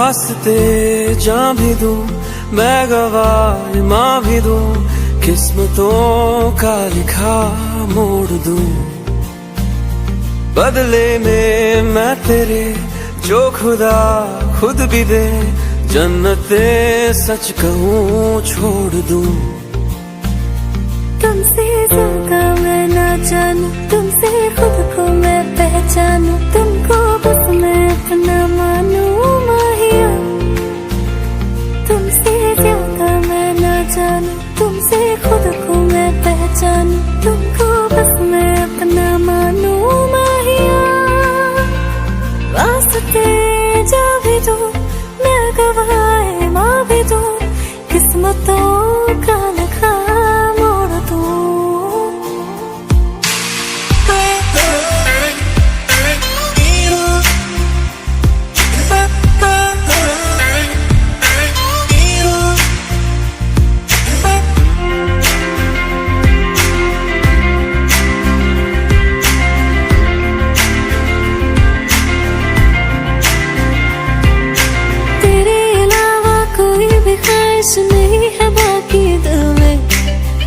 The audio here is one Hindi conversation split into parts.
वास्ते जान भी दूं, मैं गवाह माँ भी दूं, किस्मतों का लिखा मोड़ दूं। बदले में मैं तेरे जो खुदा खुद भी दे, जन्नते सच कहूँ छोड़ दूं। तुमसे ज्यादा मैं ना जानूं, तुमसे खुद को मैं पहचानूं, तुमको बस मैं अपना मानूं माहिया। तुमसे ज्यादा मैं ना जानूं, तुमसे खुद को मैं पहचानूं, तुमको बस मैं अपना मानूं माहिया। वास्ते जा भी दूं, मैं गवाह माँ भी दूं, किस्मतों का लिखा मोड़ दूं। नहीं है बाकी दिल में,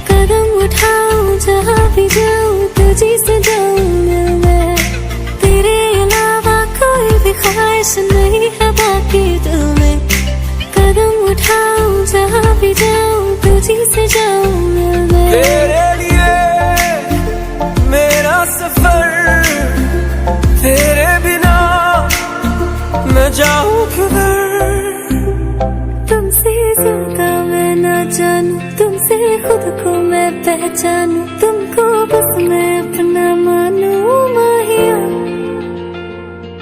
कदम उठाऊं जहाँ भी जाऊं तुझी से जाऊं मिल मैं। तेरे अलावा कोई भी ख्वाहिश नहीं है बाकी दिल में, कदम उठाऊं जहाँ भी जाऊं तुझी से जाऊं मिल मैं। तेरे लिए मेरा सफर, तेरे बिना मैं जाऊं किधर। तुमसे ज्यादा मैं ना जानूं, तुमसे खुद को मैं पहचानूं, तुमको बस मैं अपना मानूं माहिया।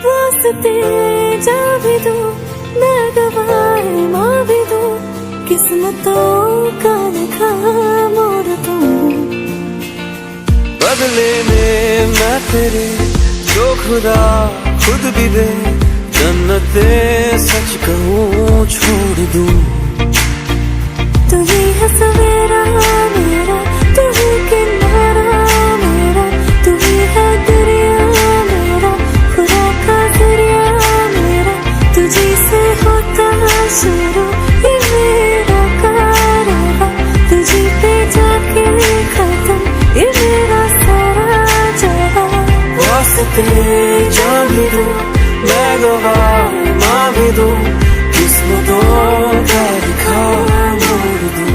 वास्ते जा भी दूं, मैं गवाह माँ भी दूं, किस्मतों का लिखा मोड़ दूं। बदले में मैं तेरे जो खुदा खुद भी दे, जन्नते सच कहूँ छोड़ दूं। तू ही है सवेरा मेरा, तू ही किनारा मेरा, तू ही है दरिया मेरा, खुदा का दरिया मेरा। तुझी से होता शुरू ये मेरा कारवां, तुझी पे जाके खत्म ये मेरा सारा जहां। वास्ते जान भी दूं, मैं गवाह माँ भी दूं, किस्मतों का लिखा मोड़ दूं।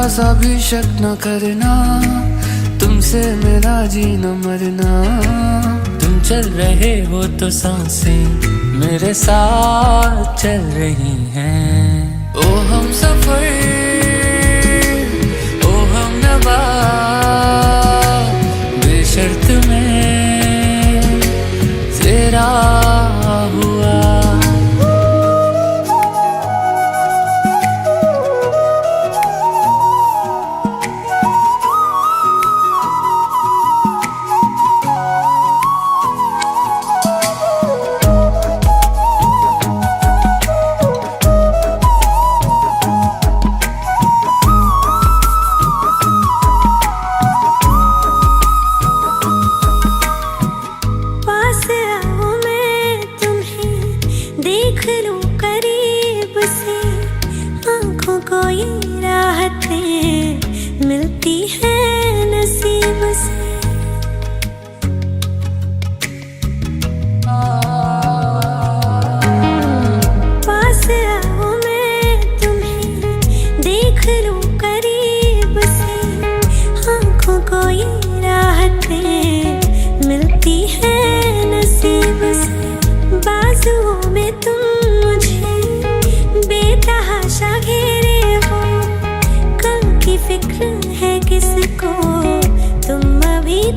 सा भी शक न करना, तुमसे मेरा जीना मरना। तुम चल रहे हो तो सांसें मेरे साथ चल रही हैं। ओ हम सफर, ओ हम नवा, बेशर्त में तेरा हुआ। मिलती है नसीब से।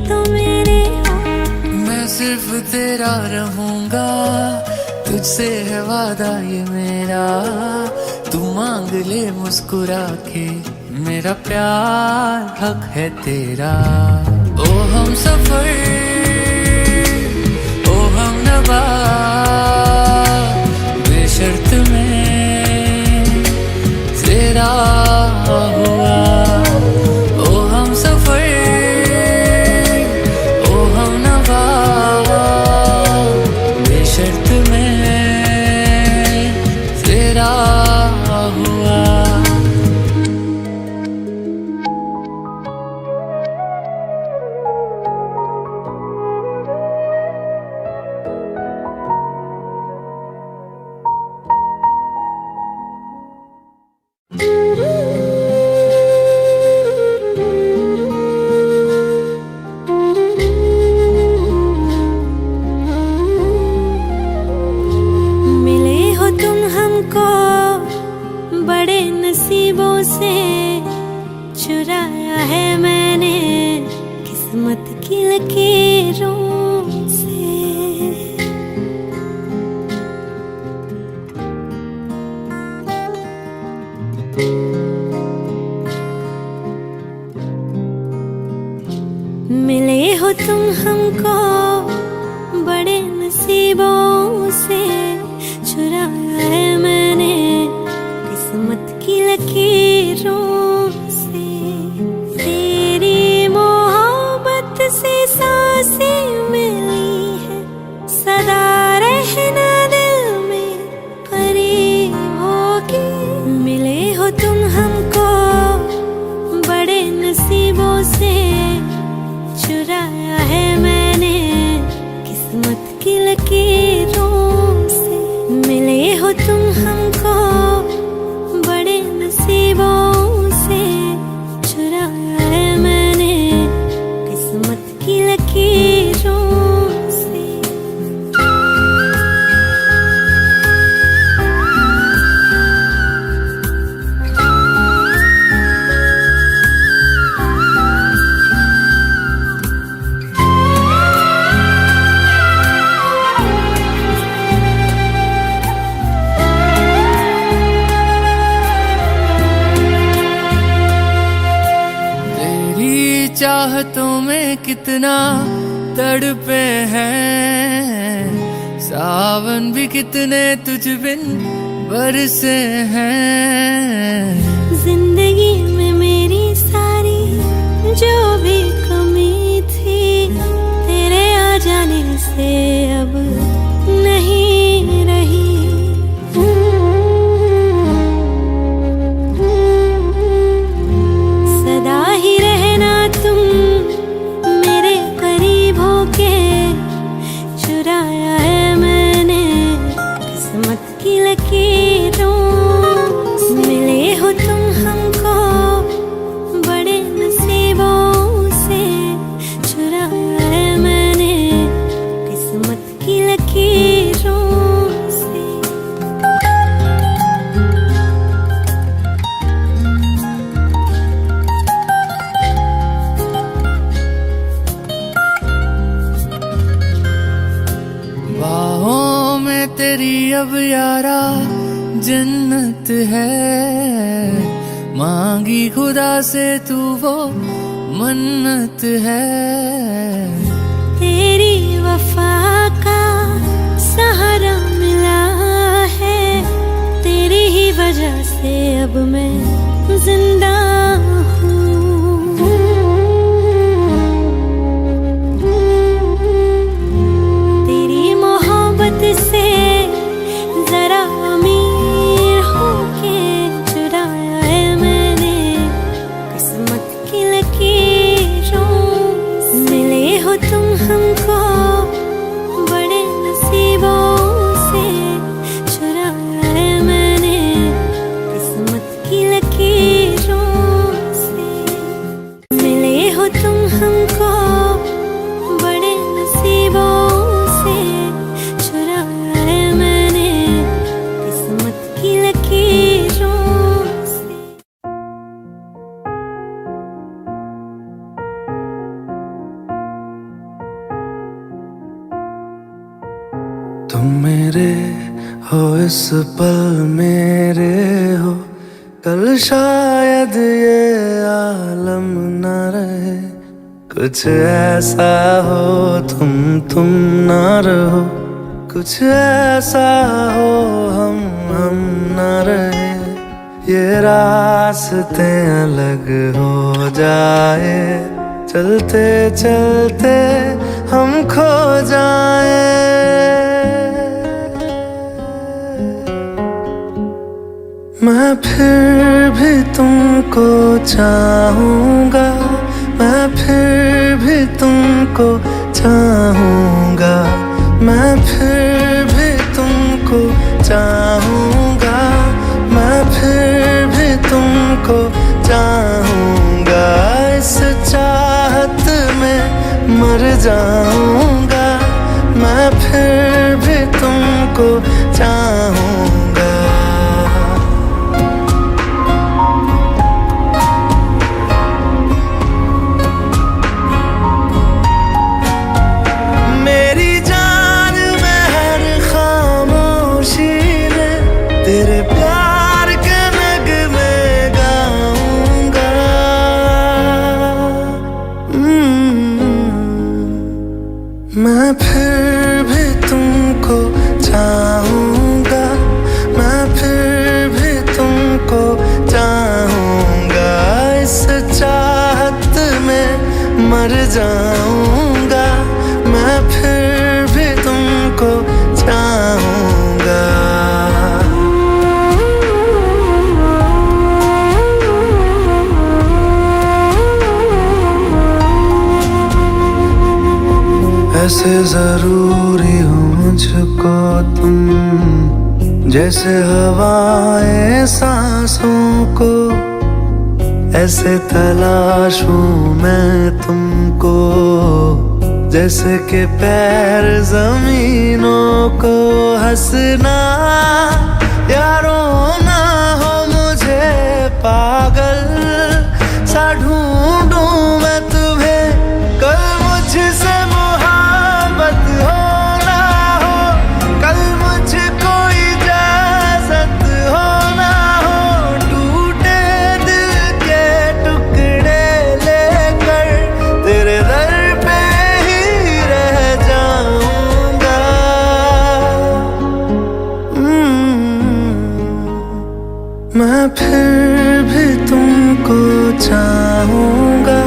तो मेरे हो। मैं सिर्फ तेरा रहूंगा, तुझसे है वादा ये मेरा। तू मांग ले मुस्कुरा के, मेरा प्यार हक है तेरा। ओ हम सफर, ओ हम नवा, बेशर्त में तेरा हुआ। ओ हम सफर, ओ हम नवा, बेशर्त में तेरा हुआ। मिले हो तुम हमको बड़े नसीबों से, चुराया है मैंने किस्मत की लकीरों से। मिले हो तुम हमको बड़े नसीबों से, चुराया है मैंने किस्मत की लकीरों से। तेरी मोहब्बत से सांसें मिली है, सदा रहना दिल में करीब होगी। मिले हो तुम हमको बड़े नसीबों से, चुराया है मैंने किस्मत की लकीरों से। मिले हो तुम हमको बड़े नसीबों से, चुराया है मैंने किस्मत की लकीरों से। तेरी चाहतों में कितना तड़पे हैं, सावन भी कितने तुझ बिन बरसे हैं। जिंदगी में मेरी सारी जो भी कमी थी, तेरे आ जाने से अब नहीं रही। सदा ही रहना तुम मेरे करीब होके, चुराया है मैंने किस्मत की लकीरों से। मिले हो तुम हमको बड़े नसीबों से, चुराया है मैंने किस्मत की लकीरों से। बाहों में तेरी अब यारा जन्नत है, मांगी खुदा से तू वो मन्नत है। तेरी वफा का सहारा मिला है, तेरी ही वजह से अब मैं जिंदा हूँ। तेरी मोहब्बत से जरा अमीर होके, चुराया है मैंने किस्मत की लकीरों से। मिले हो तुम हमको बड़े नसीबों से, चुराया है मैंने किस्मत की लकीरों तुम मेरे हो इस पल मेरे हो, कल शायद ये आलम न रहे। कुछ ऐसा हो तुम ना रहो, कुछ ऐसा हो हम ना रहे। ये रास्ते अलग हो जाए, चलते चलते हम खो जाए। मैं फिर भी तुमको चाहूँगा, मैं फिर भी तुमको चाहूँगा, मैं फिर भी तुमको चाहूँगा, मैं फिर भी तुमको चाहूँगा। इस चाहत में मर जाऊँगा, मैं फिर भी तुमको चाहूँगा। मेरी जान में हर खामोशी में तेरे प्यार के नगमे गाऊंगा। मैं फिर भी तुमको चाहूँगा, मैं फिर भी तुमको चाहूँगा। इस चाहत में मर जाऊँगा, मैं फिर भी तुमको चाहूँगा। ऐसे जरूरी हो मुझको तुम, जैसे हवाएं सांसों को। ऐसे तलाशूं मैं तुमको, जैसे कि पैर जमीनों को। हंसना या रोना हो मुझे पागल सा ढूंढूं मैं तुम्हें। कल मुझसे मोहब्बत हो ना हो, कल मुझको इजाजत हो ना हो। टूटे दिल के टुकड़े लेकर तेरे दर पे ही रह जाऊंगा। मैं फिर भी तुमको चाहूँगा,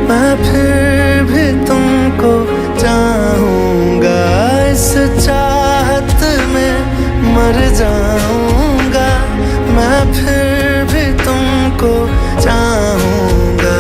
मैं फिर भी तुमको चाहूँगा। इस चाहत में मर जाऊँगा, मैं फिर भी तुमको चाहूँगा।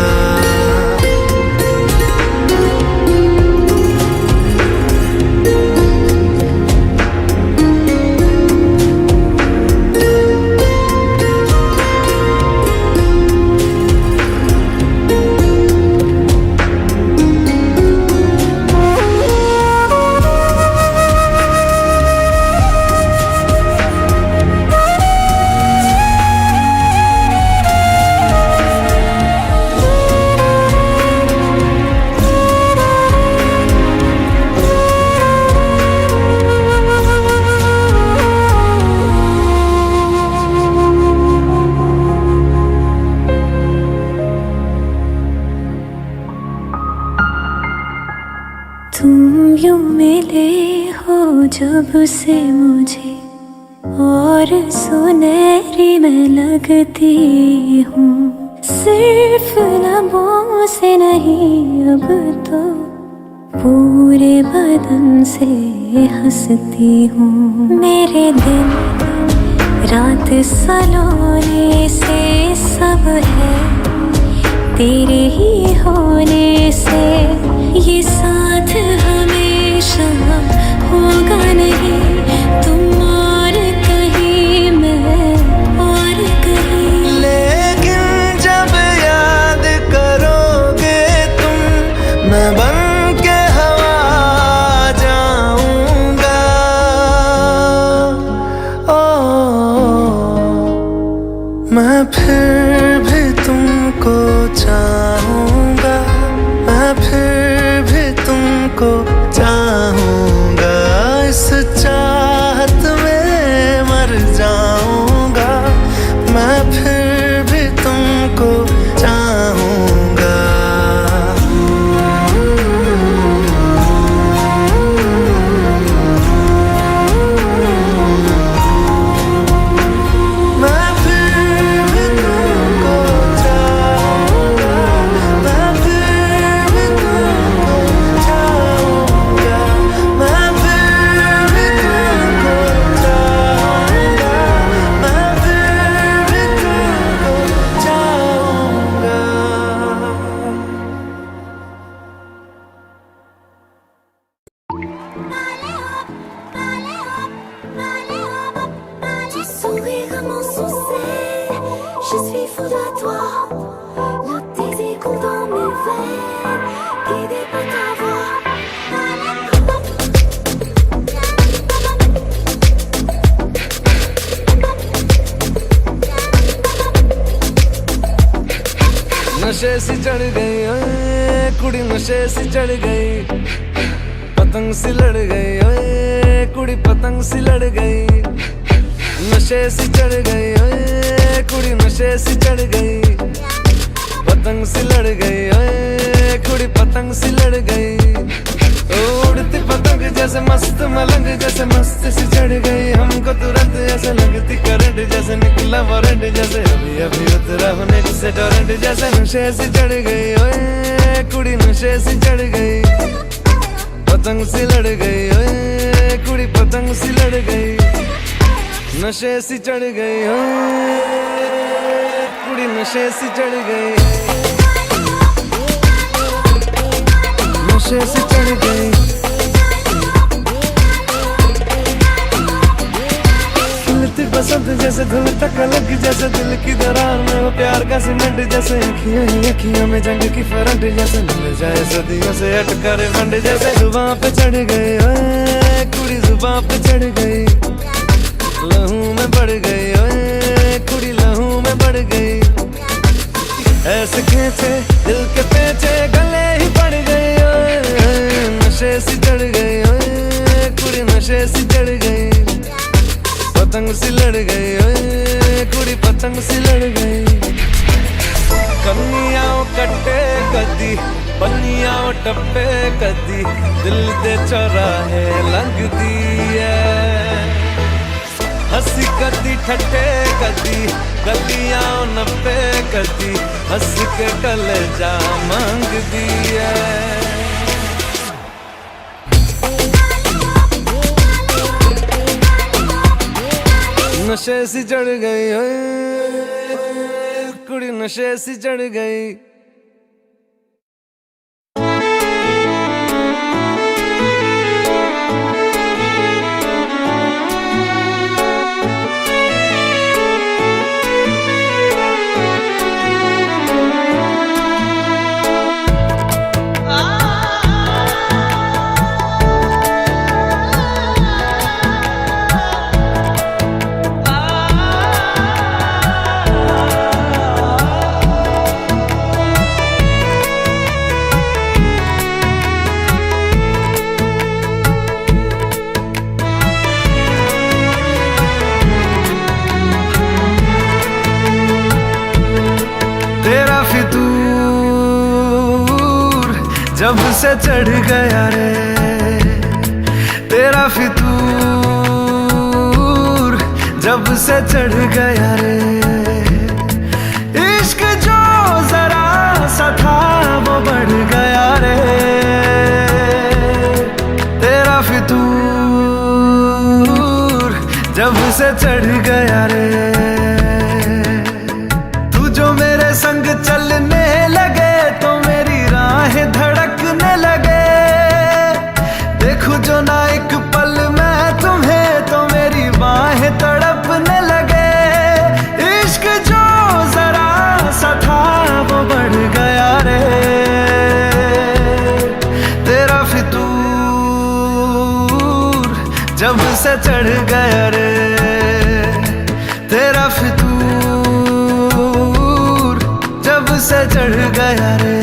तुम यूं मिले हो जब से मुझे, और सुनहरी मैं लगती हूँ। सिर्फ लबों से नहीं अब तो पूरे बदन से हंसती हूँ। मेरे दिन रात सलोने से सब है तेरे ही होने से। ये साथ हमेशा होगा नहीं, तुम और कहीं मैं और कहीं। लेकिन जब याद करोगे तुम, मैं बन के हवा जाऊंगा। मैं फिर भी तुमको चाहूँगा, मैं फिर भी तुमको चाहूँगा। इस नशे सी चढ़ गई ओए कुड़ी, नशे सी चढ़ गई, पतंग सी लड़ गई ओए कुड़ी, पतंग सी लड़ गई। नशे सी चढ़ गई ओए कुड़ी, नशे सी चढ़ गई, पतंग सी लड़ गई ओए कुड़ी, पतंग सी लड़ गई। उड़ती पतंग जैसे मस्त मलंग, जैसे मस्त सी चढ़ गई हमको तुरंत, ऐसे लगती करंट, जैसे निकला वारंट, जैसे अभी अभी उतरा होने से टोरेंट, जैसे नशे सी चढ़ गई ओए कुड़ी, नशे सी चढ़ गई, पतंग सी लड़ गई ओए कुड़ी, पतंग सी लड़ गई। नशे सी चढ़ गई ओए कुड़ी, नशे सी चढ़ गई, नशे सी चढ़ गई। खिलती बसंत जैसे धुल तक अलग, जैसे दिल की दरार में वो प्यार का सीमेंट, जैसे अखियों ही अखियों में जंग की फरंट, जैसे मिल जाए सदियों से अटका रे फंड, जैसे जुबां पे चढ़ गई ओए कुड़ी, जुबां पे चढ़ गई, लहू में बढ़ गई ओए कुड़ी, लहू में बढ़ गई। ऐसे खींचे दिल के पेचे गले ही पड़ गई ओए, नशे सी चढ़ गई ओए कुड़ी, नशे सी चढ़ गई, पतंग सी लड़ गई ओए कुड़ी, पतंग सी लड़ गई। कन्नियां कट्टे कदी, बनियां टप्पे कदी, दिल दे चौराहे लंघदी है, हंसी कदी ठट्टे कदी, गलियां नप्पे कदी, हंस के कलेजा मांगदी है। नशे सी चढ़ गई ओए कुड़ी, नशे सी चढ़ गई। जब से चढ़ गया रे तेरा फितूर, जब से चढ़ गया रे इश्क जो जरा सा था वो बढ़ गया रे, तेरा फितूर जब से चढ़ गया रे। तू जो मेरे संग चलने लगे तो मेरी राहें धड़कने लगे, देखूं जो ना एक पल मैं तुम्हें तो मेरी बाहें तड़पने लगे। इश्क जो जरा सा था वो बढ़ गया रे, तेरा फितूर जब से चढ़ गया रे, तेरा फितूर जब से चढ़ गया रे।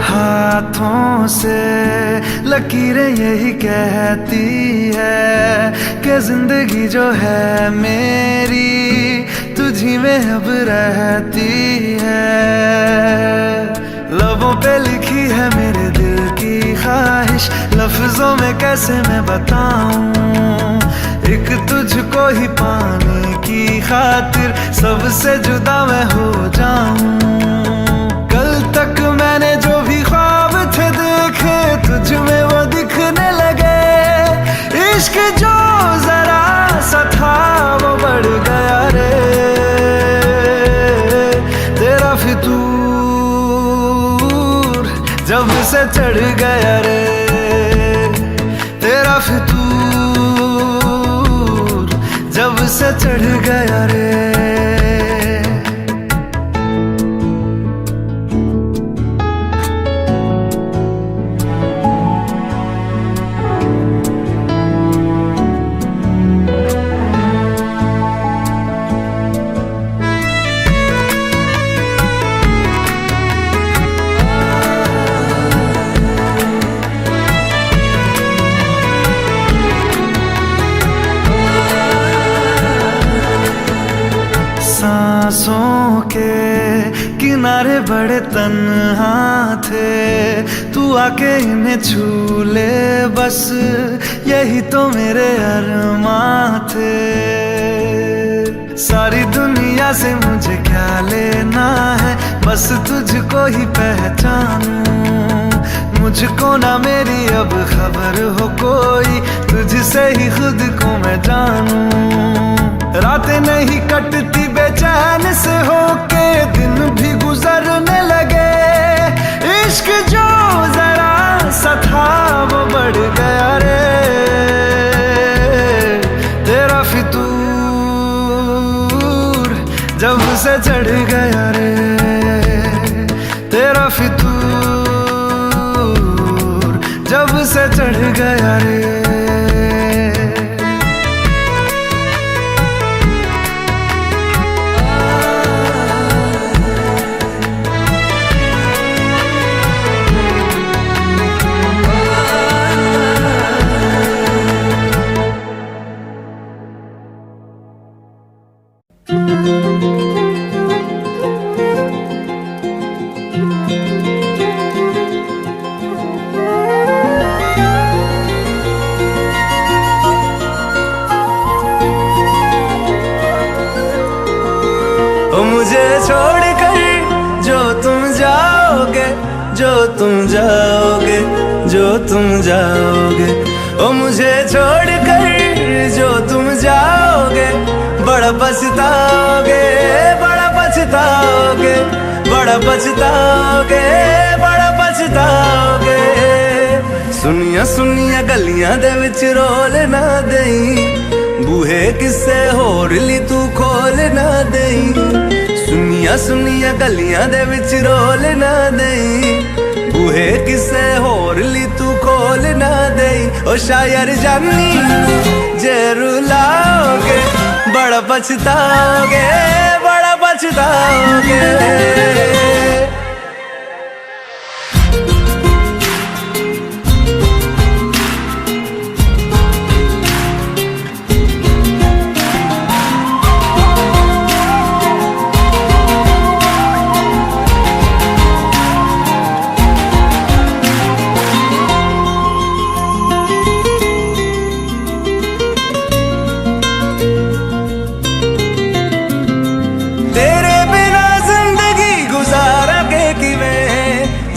हाथों से लकीरें यही कहती है कि जिंदगी जो है मेरी तुझी में अब रहती है। लबों पे लिखी है मेरे दिल की ख्वाहिश, लफ्जों में कैसे मैं बताऊं, एक तुझको ही पाने की खातिर सबसे जुदा मैं हो जाऊं। कल तक मैंने जब से चढ़ गया रे तेरा फितूर, जब से चढ़ गया रे। सांसों के किनारे बड़े तन्हा थे, तू आके इन्हें छू ले बस, यही तो मेरे अरमां थे। सारी दुनिया से मुझे क्या लेना है, बस तुझको ही पहचानूं। मुझको ना मेरी अब खबर हो कोई, तुझसे ही खुद को मैं जानूं। रातें नहीं कटती बेचैन से होके, दिन भी गुजरने लगे। इश्क जो जरा सा था वो बढ़ गया रे तेरा फितूर, जब से चढ़ गया रे तेरा फितूर, जब से चढ़ गया रे। मुझे छोड़कर जो तुम जाओगे, जो तुम जाओगे, जो तुम जाओगे, ओ मुझे छोड़कर जो तुम जाओगे, बड़ा पछताओगे, बड़ा पछताओगे, बड़ा पछताओगे, बड़ा पछताओगे। सुनिया सुनिया गलियां दे विच रोल ना देई, बूहे किसे होर ली तू खोल ना देई। सुनिया सुनिया गलियां दे विच रोल ना देई, बूहे किसे होर ली तू खोल ना देई। ओ शायर जानी जे रुलाओगे, बड़ा पछताओगे, बड़ा पछताओगे।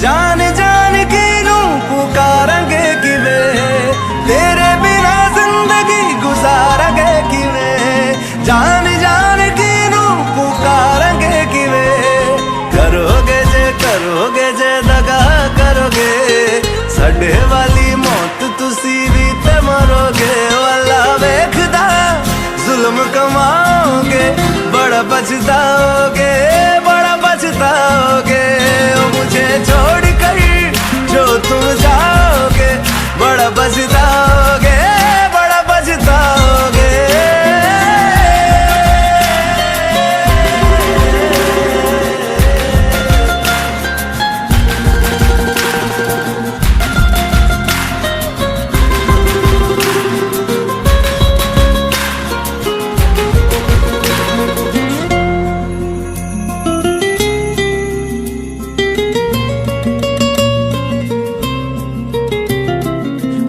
जान जान की नू पुकारेंगे किवे, करोगे जे दगा करोगे, साडे वाली मौत तुसी भी ते मरोगे। वाला वेखदा जुल्म कमाओगे, बड़ा पछताओगे, बड़ा पछताओगे। ओ मुझे छोड़ कर जो तुम जाओगे, बड़ा पछताओगे, बड़ा पछताओगे।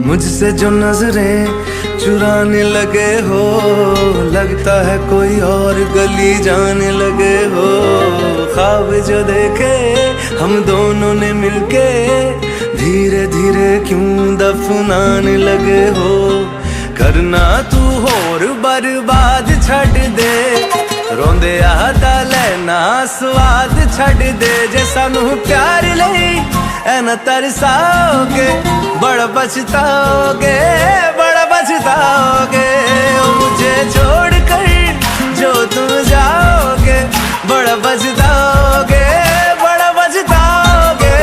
मुझसे जो नजरें चुराने लगे हो, लगता है कोई और गली जाने लगे हो। ख्वाब जो देखे हम दोनों ने मिलके, धीरे धीरे क्यों दफनाने लगे हो। करना तू होर बर्बाद छड़ दे, रोंदे आदा लेना स्वाद छड़ दे। जे सानू प्यार लई एना न तरसाओगे, बड़ा पछताओगे, बड़ा पछताओगे। मुझे छोड़कर जो तुम जाओगे, बड़ा पछताओगे, बड़ा पछताओगे।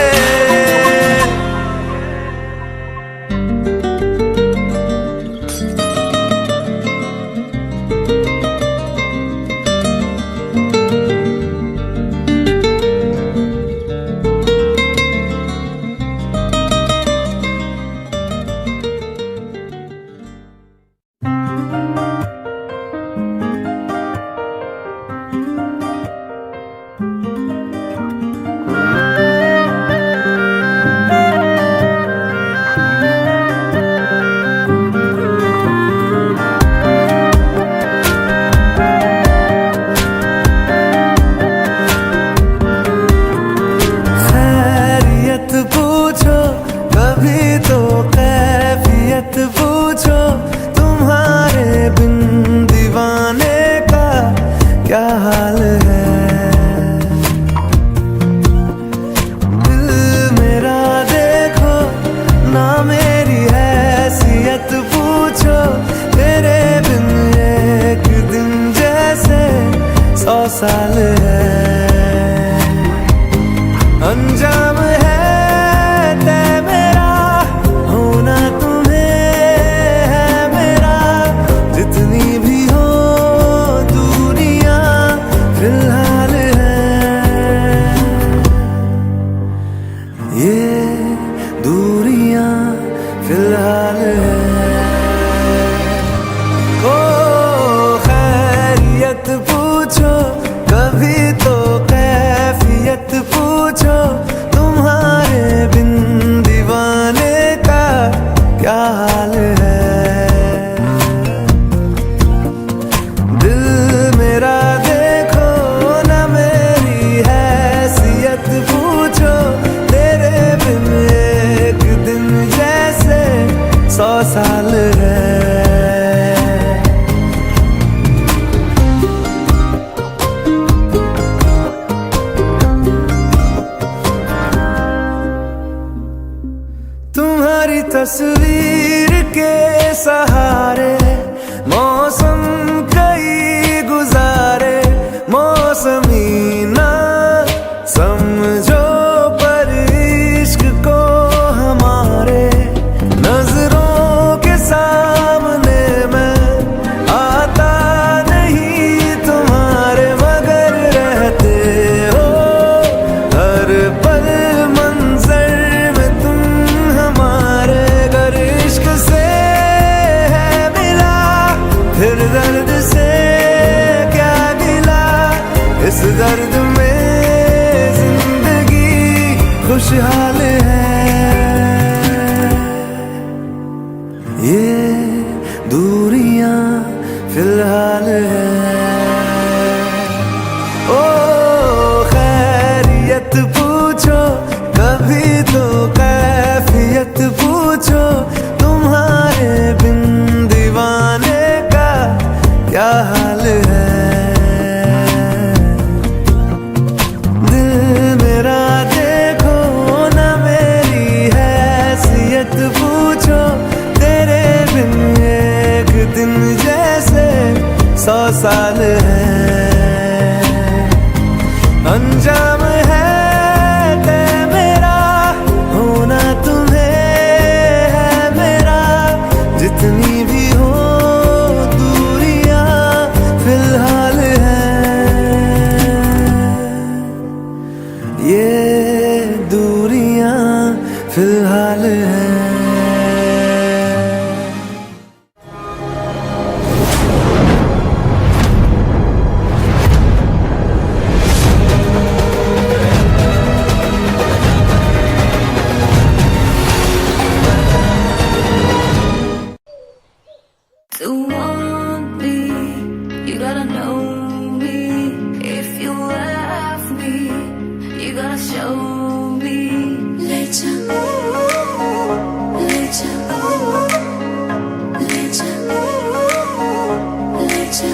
पूछो तुम्हारे बिन दीवाने का क्या हाल है। दिल मेरा देखो ना मेरी हैसियत पूछो, तेरे बिन एक दिन जैसे 100 साल है। अंजाम है तय मेरा होना फिलहाल है। ओ खैरियत पूछो कभी तो कैफियत पूछो, तुम्हारे बिन दीवाने का क्या हाल है। दिल मेरा देखो ना मेरी हैसियत पूछो, तेरे बिन एक दिन जैसे 100 साल है। तुम्हारी तस्वीर के सहारे मौसम कई गुजारे, मौसमी ना समझो पर इश्क को हमारे, नजरों के सामने मैं आता नहीं तुम्हारे, मगर रहते हो हर पल मंजर में तुम हमारे। अगर इश्क से है मिला फिर दर्द से क्या गिला, इस दर्द में जिंदगी खुशहाल है। ये दूरियां फिलहाल है। ओ खैरियत पूछो कभी तो कैफियत पूछो, तुम्हारे बिन दीवाने का क्या हाल है। दिल मेरा देखो ना मेरी हैसियत पूछो, तेरे बिन एक दिन जैसे 100 साल है। अंजाम है तय मेरा होना तुम्हें है मेरा, जितनी भी हो दूरियां फिलहाल है। ये दूरियां फिलहाल है। To want me, you gotta know me. If you love me, you gotta show me. Let ya, let ya, let ya, let ya,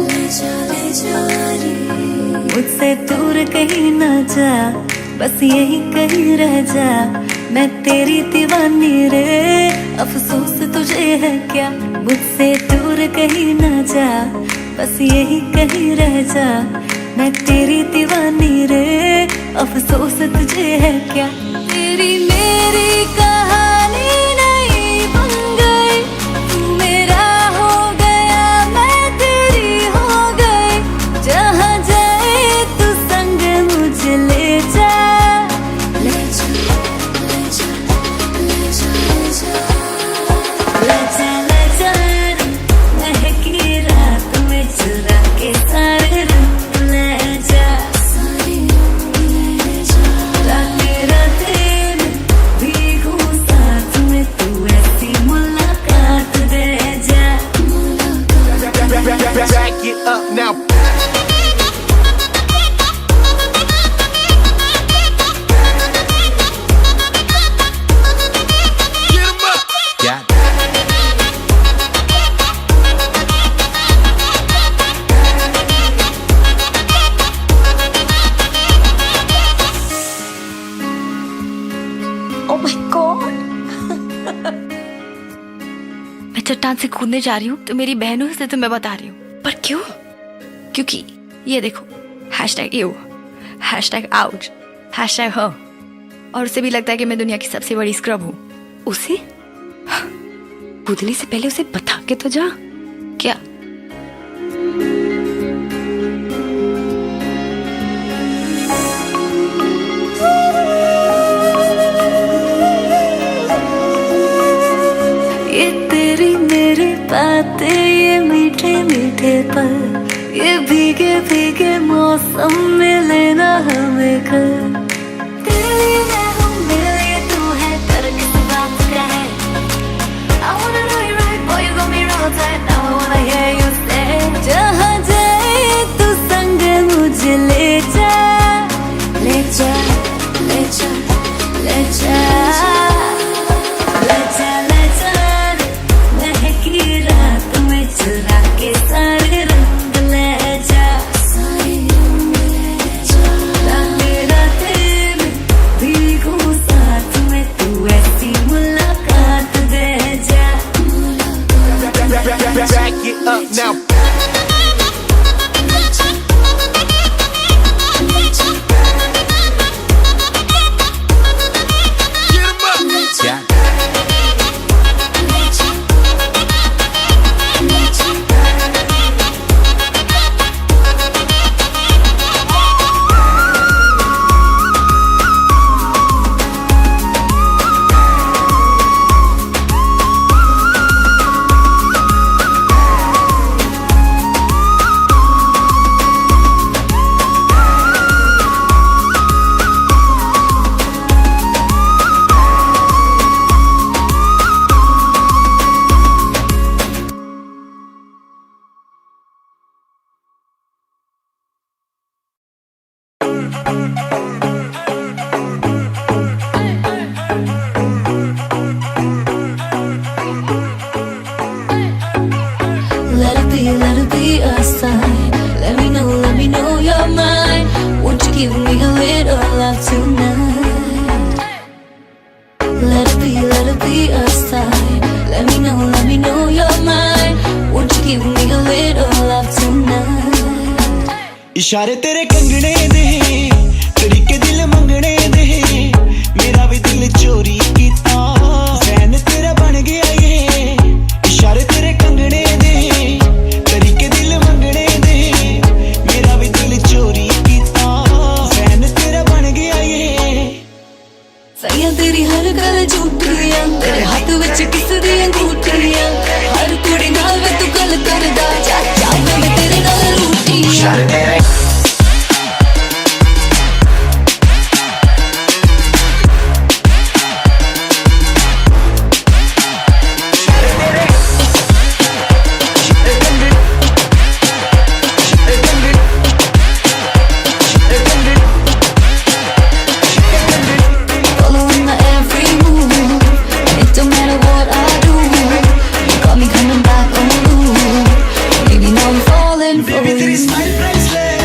let ya, let ya रे। मुझसे दूर कहीं ना जा, बस यही कहीं रह जा, मैं तेरी दीवानी रे। अफसोस तुझे है क्या, मुझसे दूर कहीं ना जा, बस यही कहीं रह जा, मैं तेरी दीवानी रे। अफसोस तुझे है क्या, तेरी मेरी कहानी नहीं बन गई, तू मेरा हो गया मैं तेरी हो गई। जहाँ जाए तू संग मुझे ले जा, ले जा, ले जा, ले जा, ले जा, ले जा, महकी रात में चुरा के सारे रंग ले जा, सारे रंग ले जा। रातें रातें भीगू साथ में, तू ऐसी मुलाकात दे जा, Back it up now. Get 'em up. Got it. Oh my God! मैं चट्टान से कूदने जा रही हूँ तो मेरी बहनों से तो मैं बता रही हूँ, पर क्यों? क्योंकि ये देखो, #you, #ouch, #her, और उसे भी लगता है कि मैं दुनिया की सबसे बड़ी स्क्रब हूँ। उसे कूदने से पहले उसे बता के तो जा। क्या? ये तेरी मेरी बातें, ये मीठे मीठे पल, ये भीगे भीगे मौसम में लेना हमें कर। तेरे लिए मैं हूँ, मेरे लिए तू है, पर किस बात का है? I wanna know you right, boy, you got me real tight, now I wanna hear you say। जहाँ जाए तू संग मुझे ले जा, ले जा, ले जा, ले जा, ले जा, ले जा, महकी रात में चुरा के सारे रंग ले जा, सारे रंग ले जा। रातें रातें भीगू साथ में, तू ऐसी मुलाकात दे जा, Back it up now. Get 'em up. Got it. Let it be a sign. Let me know you're mine. Won't you give me a little love tonight? Let it be a sign. Let me know you're mine. Won't you give me a little love tonight? इशारे तेरे कंगने दे, तरीके दिल मंगने दे, मेरा भी दिल चोरी कीता, फैन तेरा बन गया ये। इशारे तेरे कंगने दे, तरीके दिल मंगने दे, मेरा भी दिल चोरी कीता, फैन तेरा बन गया ये। सैया तेरी हर गल झूठियां, तेरे हाथ विच किस दी अंगूठियां, हर कुड़ी नाल वे तू गल करदा, जा मैं तेरे नाल रूठियां। Following my every move, it don't matter what I do. You got me coming back on you. Maybe now I'm falling for Baby, तेरी you. smile priceless.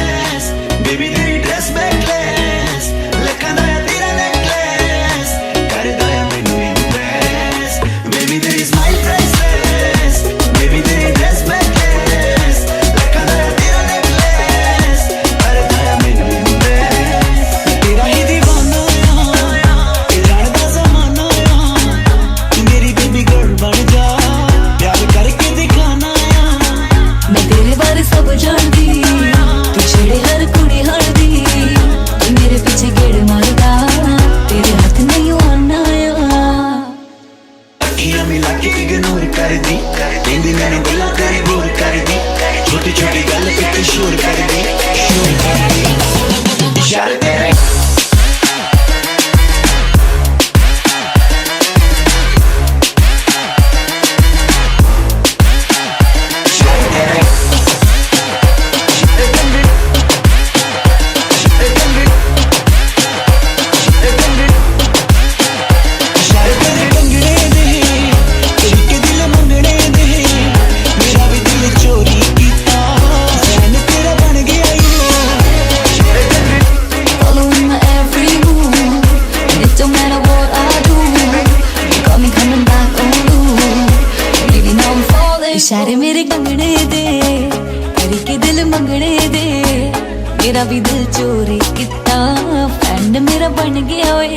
बन गया वे।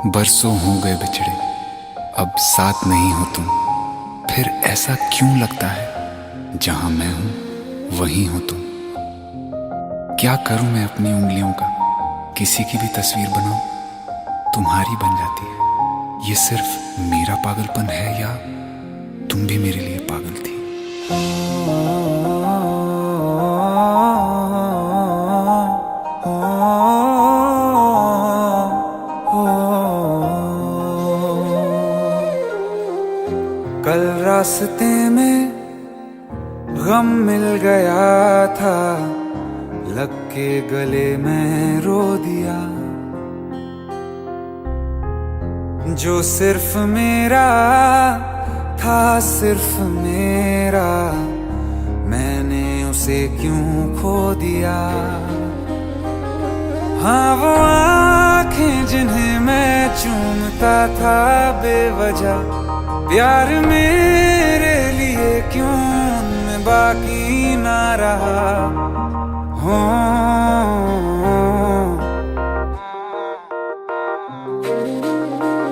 बरसों हो गए बिछड़े, अब साथ नहीं हो तुम, फिर ऐसा क्यों लगता है जहां मैं हूं वहीं हो तुम। क्या करूं मैं अपनी उंगलियों का, किसी की भी तस्वीर बनाऊं तुम्हारी बन जाती है। ये सिर्फ मेरा पागलपन है या तुम भी मेरे लिए पागल थी। कल रास्ते में गम मिल गया था, लग के गले में रो दिया। जो सिर्फ मेरा था, सिर्फ मेरा, मैंने उसे क्यों खो दिया। हाँ वो आंखें जिन्हें मैं चूमता था बेवजह, प्यार मेरे लिए क्यों उनमें बाकी ना रहा हो।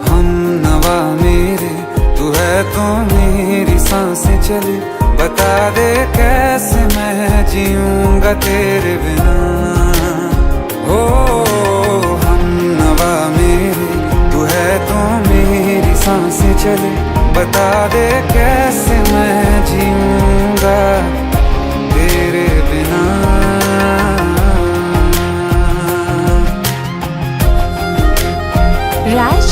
हम नवा मेरे, तू है तो मेरी सांसें चले, बता दे कैसे मैं जीऊंगा तेरे बिना। हो हम नवा मेरे, तू है तो मेरी सांसें चले, बता दे कैसे मैं जीऊंगा तेरे बिना। राज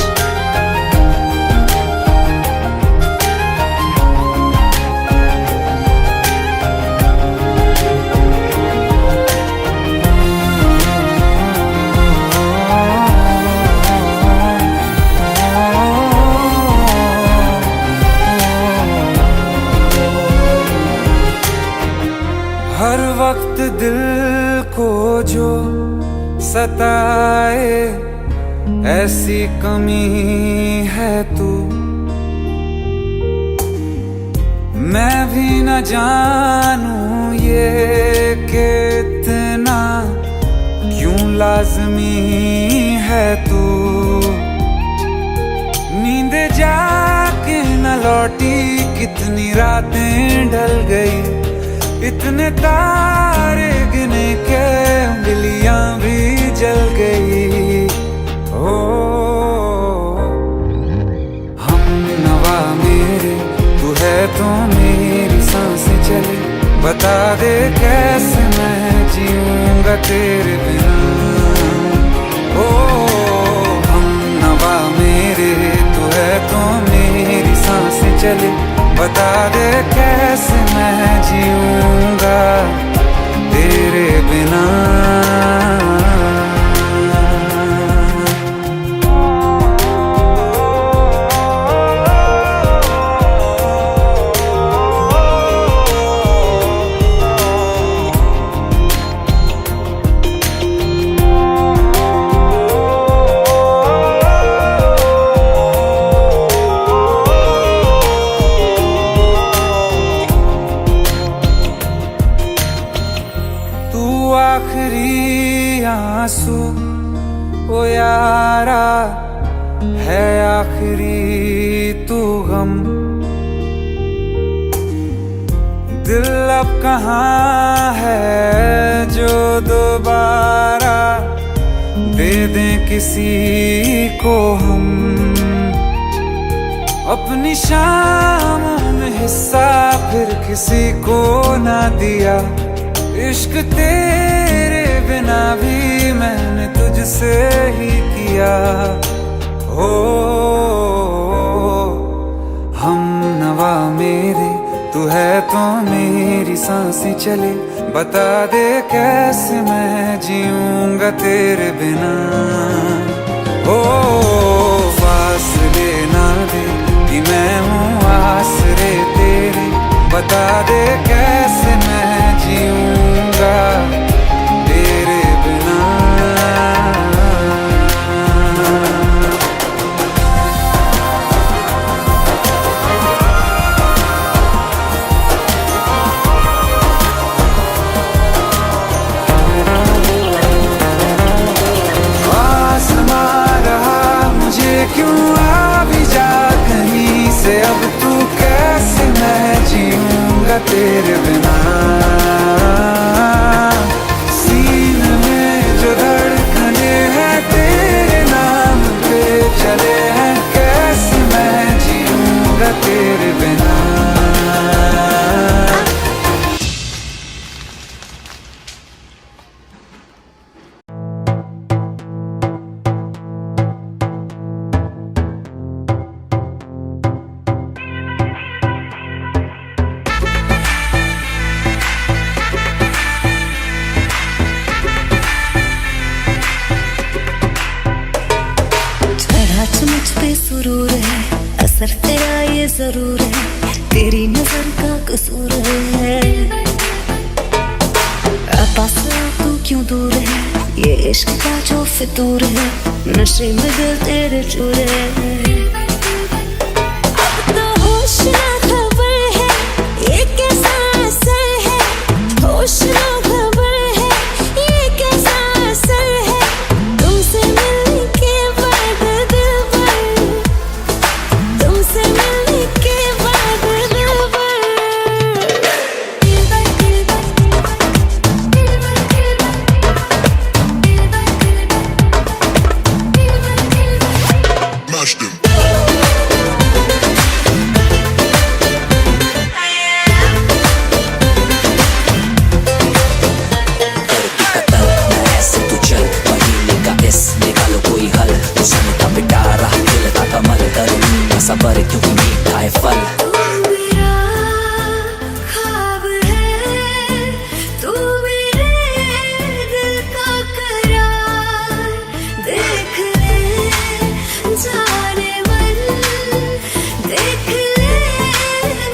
हर वक्त दिल को जो सताए, ऐसी कमी है तू। मैं भी न जानूं ये कि इतना क्यों लाज़मी है तू। नींद जाके न लौटी, कितनी रातें ढल गई, इतने तारे गिने के उंगलियां भी जल गई। ओ हम नवा मेरे, तू है तो मेरी सांसें चले, बता दे कैसे मैं जीऊंगा तेरे बिना। ओ हम नवा मेरे, तू है तो मेरी सांसें चले, बता दे कैसे मैं जीऊंगा तेरे बिना। आखिरी आंसू ओ यारा है, आखिरी तू गम। दिल अब कहाँ है जो दोबारा दे दें किसी को हम। अपनी शामों में हिस्सा फिर किसी को ना दिया, इश्क तेरे बिना भी मैंने तुझसे ही किया। ओ हम नवा मेरे, तू है तो मेरी सांसें चले, बता दे कैसे मैं जीऊंगा तेरे बिना। ओ फासले ना दे कि मैं हूँ आसरे तेरे, बता दे कैसे मैं जीऊंगा तेरे बिना। तेरे बिना। सीने में जो धड़कने हैं तेरे नाम पे चले हैं, कैसे मैं जीऊंगा तेरे बिना। मुझ पे सुरूर है, असर तेरा ये जरूर है, तेरी नजर का कसूर है। पास तू क्यों दूर है, ये इश्क का जो फितूर है, नशे में दिल तेरे चूर है। अब तो होश ना खबर है, ये कैसा असर है, होश ना खबर है, ये कैसा असर है, तुमसे मिलने के बाद तुमसे मिलने के बाद सबर क्यों मीठा है फल। तू मेरा ख्वाब है, तू मेरे दिल का करार, देख ले जाने मन, देख ले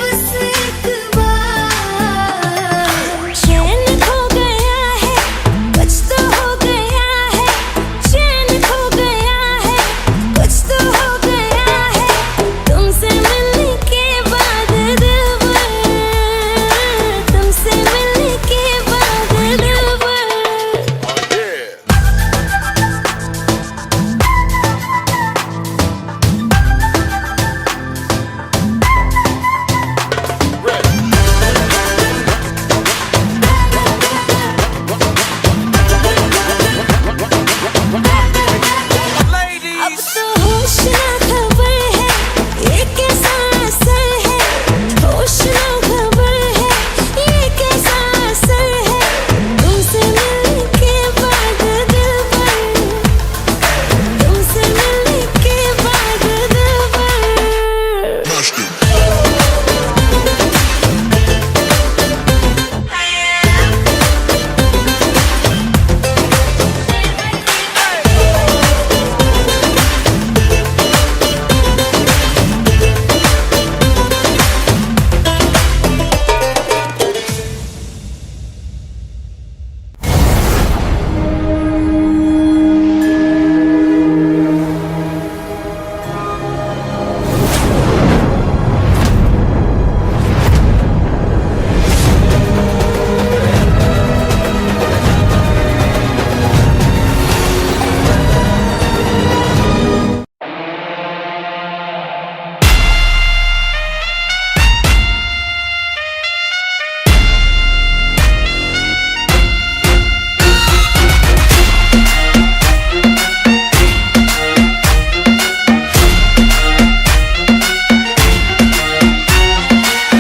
बस एक बार। चैन खो गया है, कुछ तो हो गया है, चैन खो गया है, कुछ तो हो गया है, तुमसे मिलने के बाद दिलबर, तुमसे मिलने के बाद दिलबर। अब तो होश ना खबर है, ये कैसा असर है, होश ना खबर है, ये कैसा असर है, तुमसे मिलने के बाद दिलबर, तुमसे मिलने के बाद दिलबर।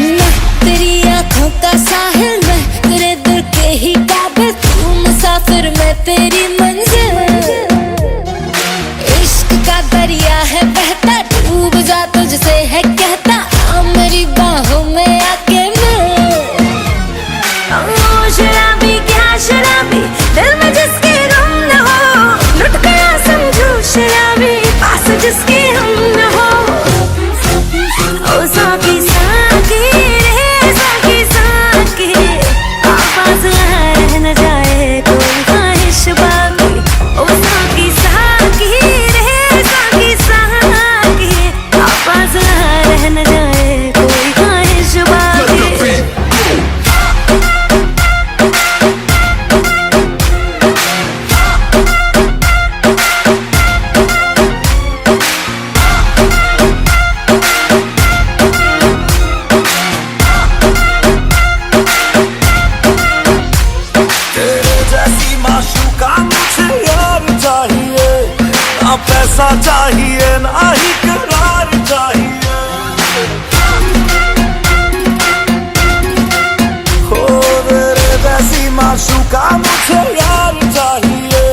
मैं तेरी आँखों का साहिल, मैं तेरे दिल के ही काबिल, तू मुसाफिर मैं तेरी मंजिल। इश्क का दरिया है बहता, डूब जा तुझसे है कहता, आ मेरी बाहों में आके मिल। ओ शराबी क्या शराबी, दिल में जिसके गम न हो, लुट गया समझो शराबी, पास जिसके हम न हो। ओ साकी साकी रे साकी साकी, आवाज रह न जाए कोई ख्वाहिश बाकी। ओ साकी साकी रे साकी साकी, आवाज रह न जाए कोई ख्वाहिश बाकी। पैसा चाहिए ना ही करार चाहिए। हो मेरे वैसी माशूका मुझे यार चाहिए,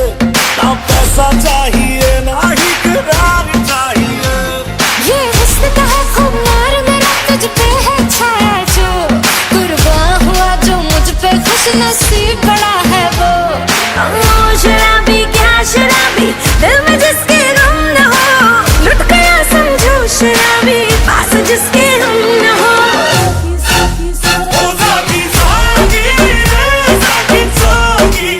ना पैसा चाहिए ना ही करार चाहिए। ये हुस्न का है खुमार मेरा तुझ पे है छाया जो, कुर्बान हुआ जो मुझ पे खुश नसीब बड़ा है वो। ओ शराबी क्या शराबी, दिल में जिसके गम न हो, लुट गया समझो शराबी, पास जिसके हम न हो। ओ जागी जागी रे जागी जागी,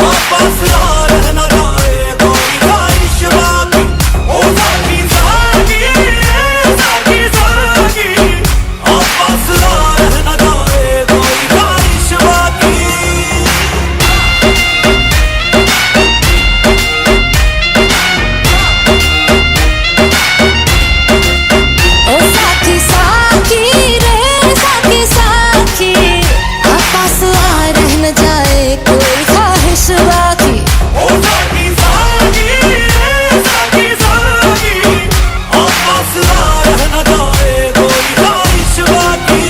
वापस ना रहना जाए कोई ख्वाहिश बाकी। ओ जागी जागी रे जागी जागी, वापस ना रहना जाए कोई ख्वाहिश बाकी। ओ साथी साथी रे साथी साथी, आपस आ रह न जाए कोई ख्वाहिश बाकी। ओ जागी जागी रे जागी जागी, वापस ना रहना जाए कोई ख्वाहिश बाकी।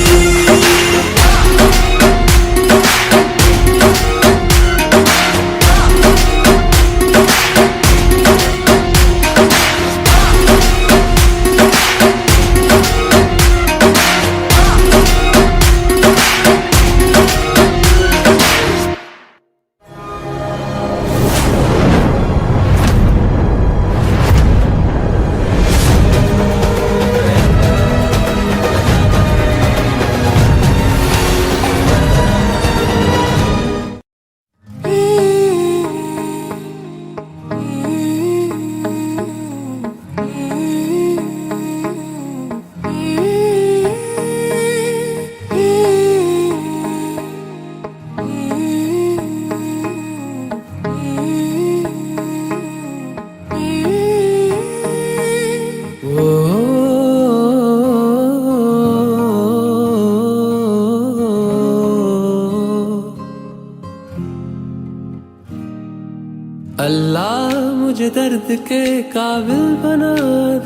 अल्लाह मुझे दर्द के काबिल बना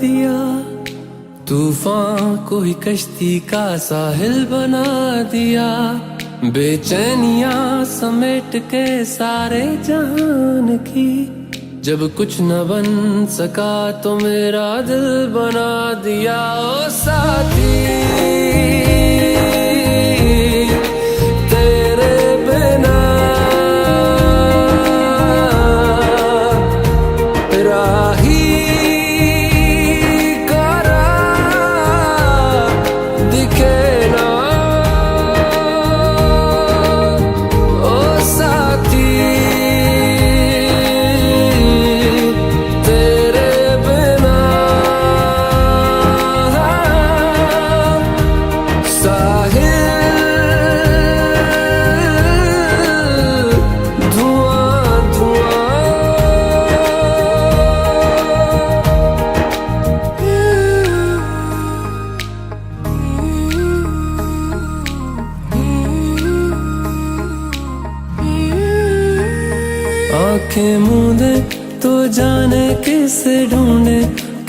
दिया, तूफान को ही कश्ती का साहिल बना दिया। बेचैनियां समेट के सारे जहान की, जब कुछ न बन सका तो मेरा दिल बना दिया। ओ साथी तेरे बिना राही करा दिखे ना। ओ साथी तेरे बिना साहिल धुआं धुआं। आंखें मूंदे तो जाने किसे ढूंढे,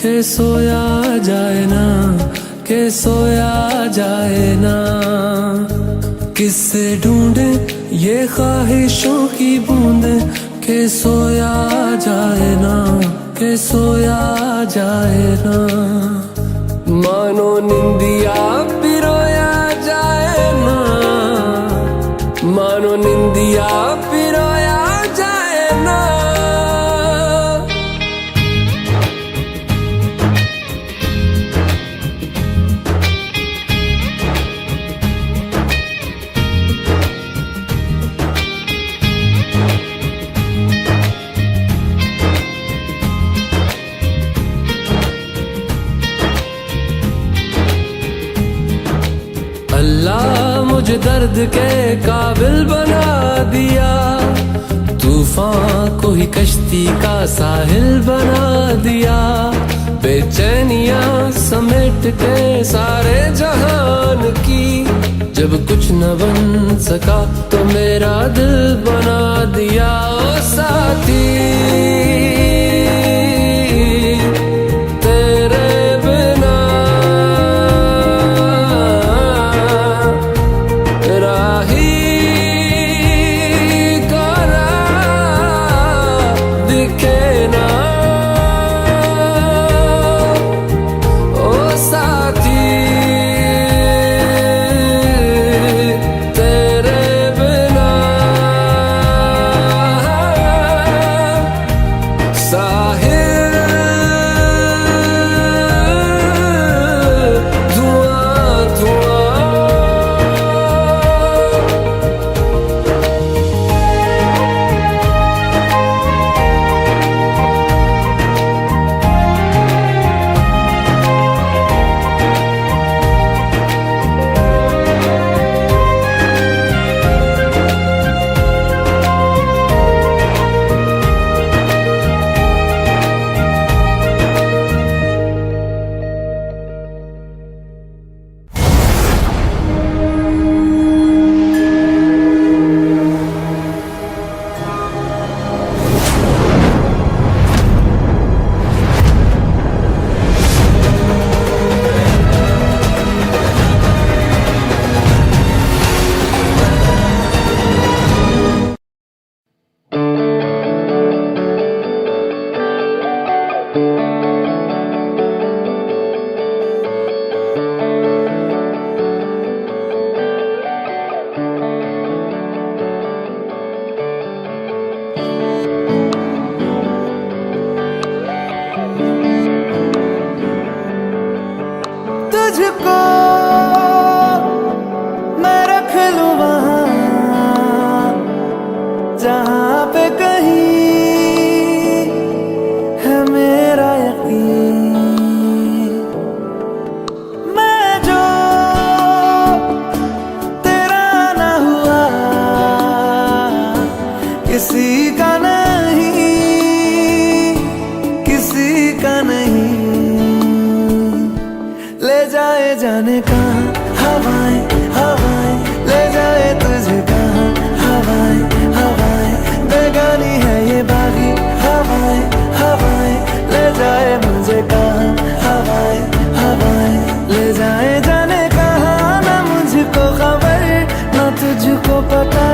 के सोया जाए ना, के सोया जाए ना। किससे ढूंढे ये ख्वाहिशों की बूंदे, के सोया जाए ना, के सोया जाए ना। मानो निंदिया पिरोया जाए ना, मानो निंदिया पिरोया जाए ना। अल्लाह मुझे दर्द के काबिल बना दिया, तूफान को ही कश्ती का साहिल बना दिया। बेचैनियां समेट के सारे जहान की, जब कुछ न बन सका तो मेरा दिल बना दिया। ओ साथी किसी का नहीं, किसी का नहीं। ले जाए जाने कहाँ हवाएं, हवाएं, ले जाए तुझे कहाँ हवाएं, हवाएं, बेगानी है ये बागी हवाएं, हवाएं, ले जाए मुझे कहाँ हवाएं, हवाएं, ले जाए जाने कहाँ। ना मुझको खबर ना तुझको पता।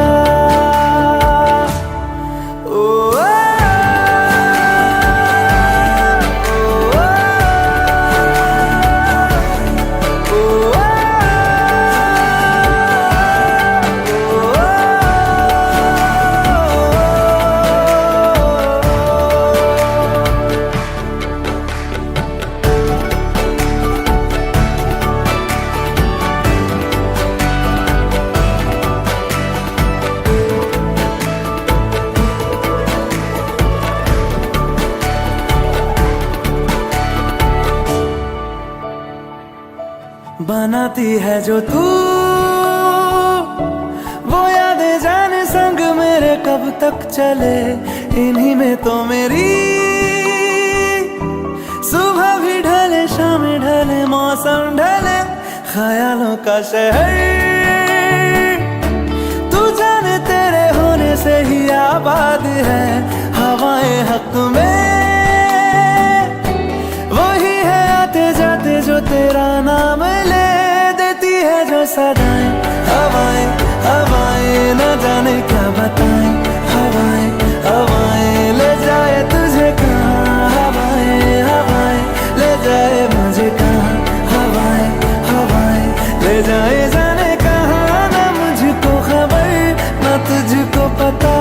बनाती है जो तू वो यादें जाने संग मेरे कब तक चले। इन्हीं में तो मेरी सुबह भी ढले शाम ढले मौसम ढले। ख्यालों का शहर तू जाने तेरे होने से ही आबाद है। हवाएं हक में वही है आते जाते जो तेरा नाम ले देती है जो सदाएं। हवाएं हवाएं न जाने क्या बताएं। हवाएं हवाएं ले जाए तुझे कहाँ। हवाएं हवाएं ले जाए मुझे कहाँ। हवाएं हवाएं ले जाए जाने कहाँ। ना मुझको खबर ना तुझको पता।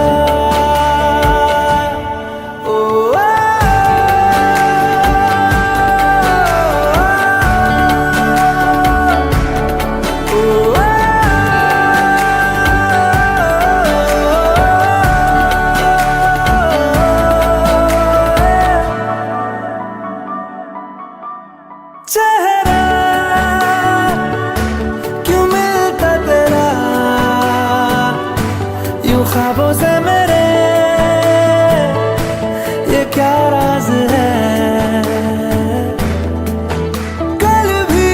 चेहरा क्यों मिलता तेरा यूं ख्वाबों से मेरे। ये क्या राज है। कल भी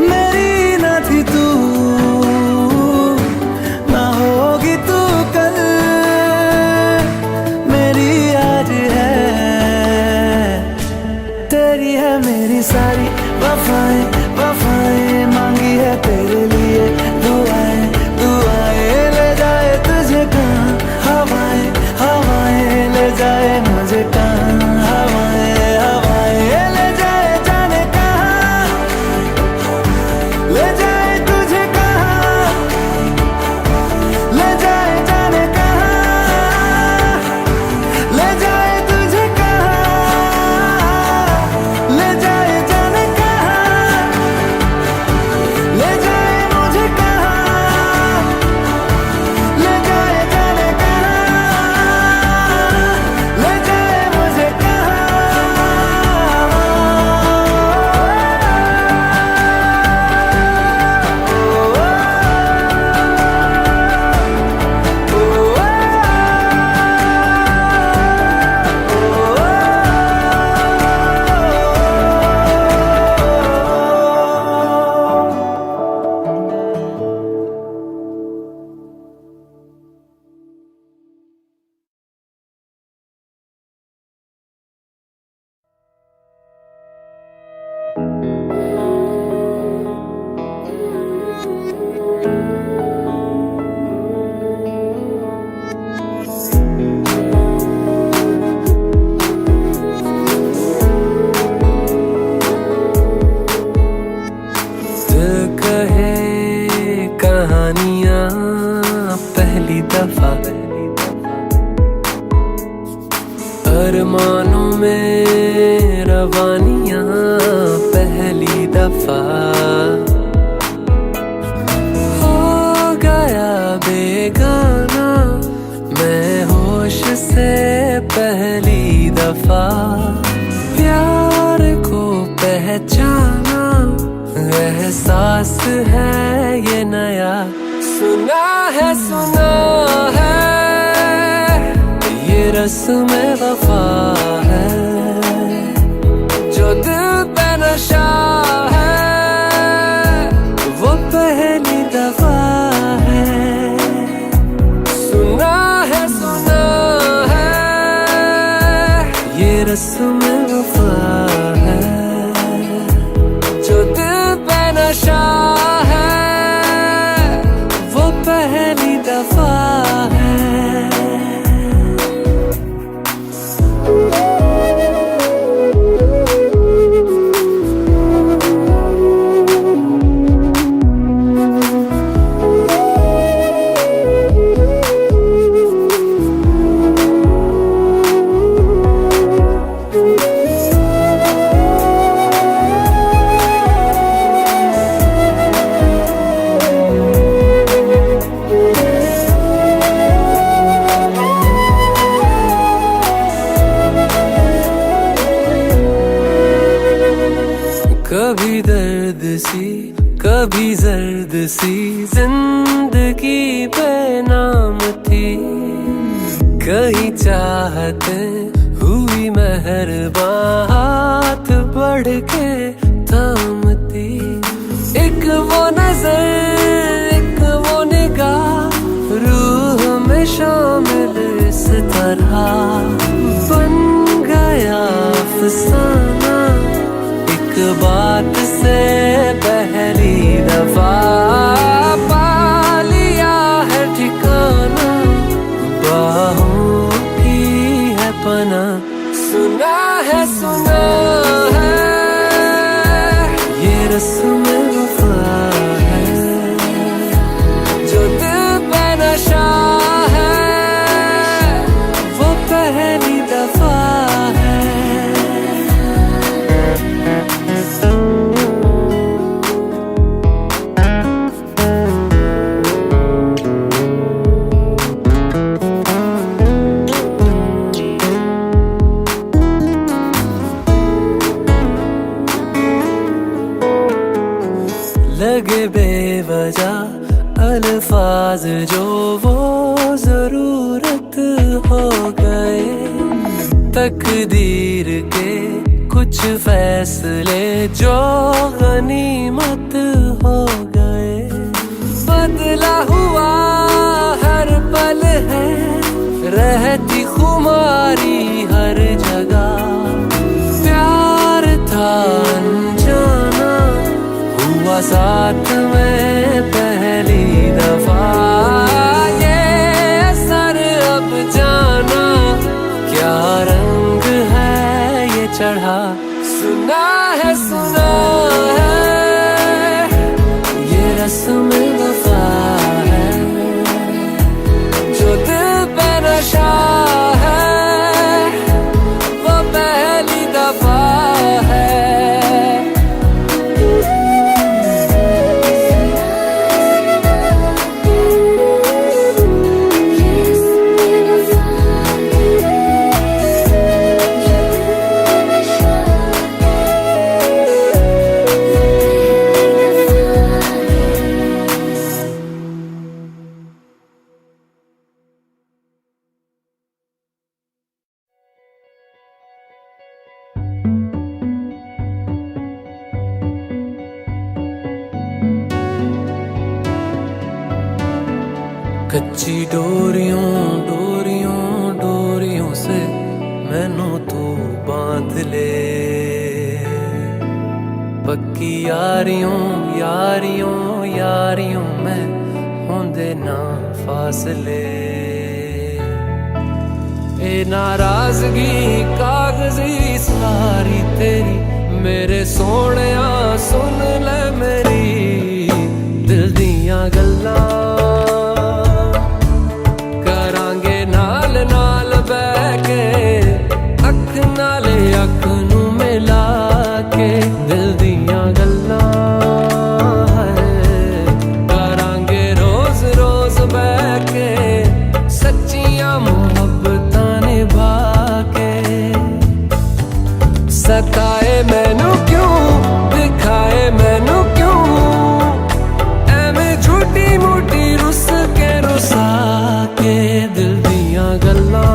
मेरी ना थी तू ना होगी तू कल मेरी आज है। तेरी है मेरी सारी वफाएं, वफाएं मांगी है तेरे लिए दुआएं, दुआएं ले जाए तुझे कहाँ। हवाएं हवाएं ले जाए मुझे कहाँ। हवाएं हवाएं ले जाए जाने कहाँ। ले जाए तुझे कहाँ। ले जाए जाने कहाँ। ले जाए तुझे कहाँ। ले जाए जाने कहाँ। ले जाए मुझे कहाँ। ले जाए जाने कहाँ। ले जाए मुझे दफा अरमानों में रवानियां पहली दफा हो गया बेगाना मैं होश से पहली दफा प्यार को पहचाना एहसास है ये नया सुना है रस्म वफा है, जो दिल पे नशा है, वो पहली दफा है। सुना है ये रस्म वफा है, जो दिल पे नशा है, वो पहली दफा है। कभी दर्द सी कभी जर्द सी जिंदगी बेनाम थी, कहीं चाहते हुई मेहरबान हाथ बढ़ के थामती। एक वो नजर एक वो निगाह रूह में शामिल इस तरह बन गया अफसाना, एक बात से पहली दफा पा लिया है ठिकाना, बाहों की है पना। सुना है ये रस्म वफा है, जो दिल पे नशा है, वो पहली दफा है। लगे बेवजह अल्फाज जो वो जरूरत हो गए, तकदीर के कुछ फैसले जो गनीमत हो गए। बदला हुआ हर पल है, रहती खुमारी हर जगह, प्यार था अनजाना हुआ साथ में पहली दफा। ये असर अब जाना क्या रंग है ये चढ़ा। सुना है ये रस्म वफा है, जो दिल पे नशा है, वो पहली दफा है। कच्ची डोरियों से मैनू तू बांध ले, पक्की यारियों में होंदे ना फासले। ए नाराजगी कागजी सारी तेरी, मेरे सोहणिया सुन ले मेरी दिल दियां गल्लां। अख नू मिला के दिल दियां गल्लां करांगे रोज बैठ के, सच्चियां मुहब्बतां निभा के। सताए मैनू क्यों दिखाए मैनू क्यों, एवें झूठी मूठी रुस के रुसा के दिल दियां गल्लां।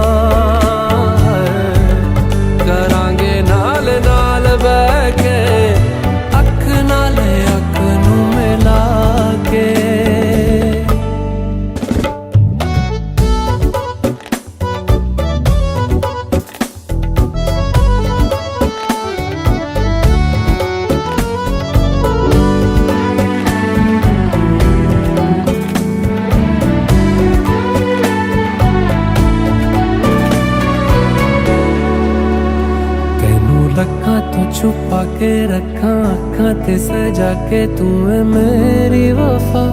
के रखा अखा ते सजा के तू है मेरी वफा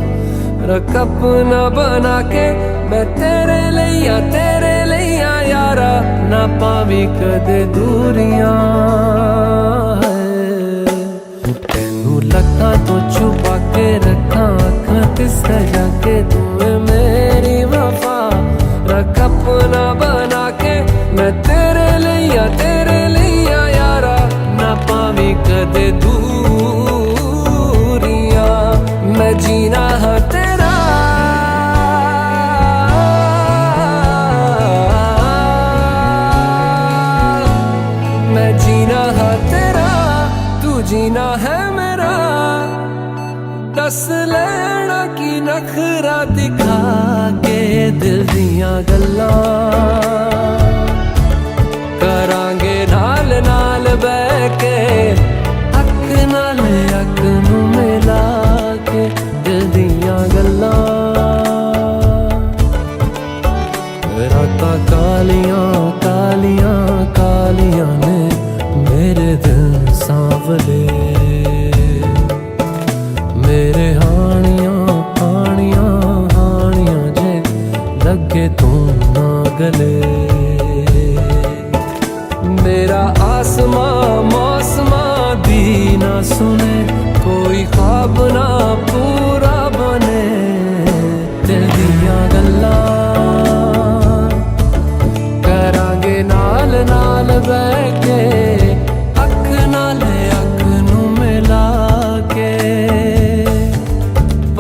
रख अपना बना के मैं तेरे लिया यारा ना पावी कदे दूरियां तेनू लखा तो छुपा के रखा अखा ते सजा के तू है मेरी वफा रख अपना बना के मैं तेरे लिया यारा ना पावी कदे दूरियां मैं जीना है तेरा मैं जीना है तेरा तू जीना है मेरा दस लेना की नखरा दिखा के दिल दियां गल्लां करांगे नाल नाल बह के अख नाल अख नू मिला के दिल दियां गल्लां रातां कालियां कालियां कालियां ने मेरे दिल सांवले मेरे हानियां हानियां हानियां जे लगे तू ना गले मेरा आसमां मौसमां दी ना सुने कोई ख्वाब ना पूरा बने दिल दियां गल्लां करांगे नाल नाल बह के अख नाल अख नू मिला के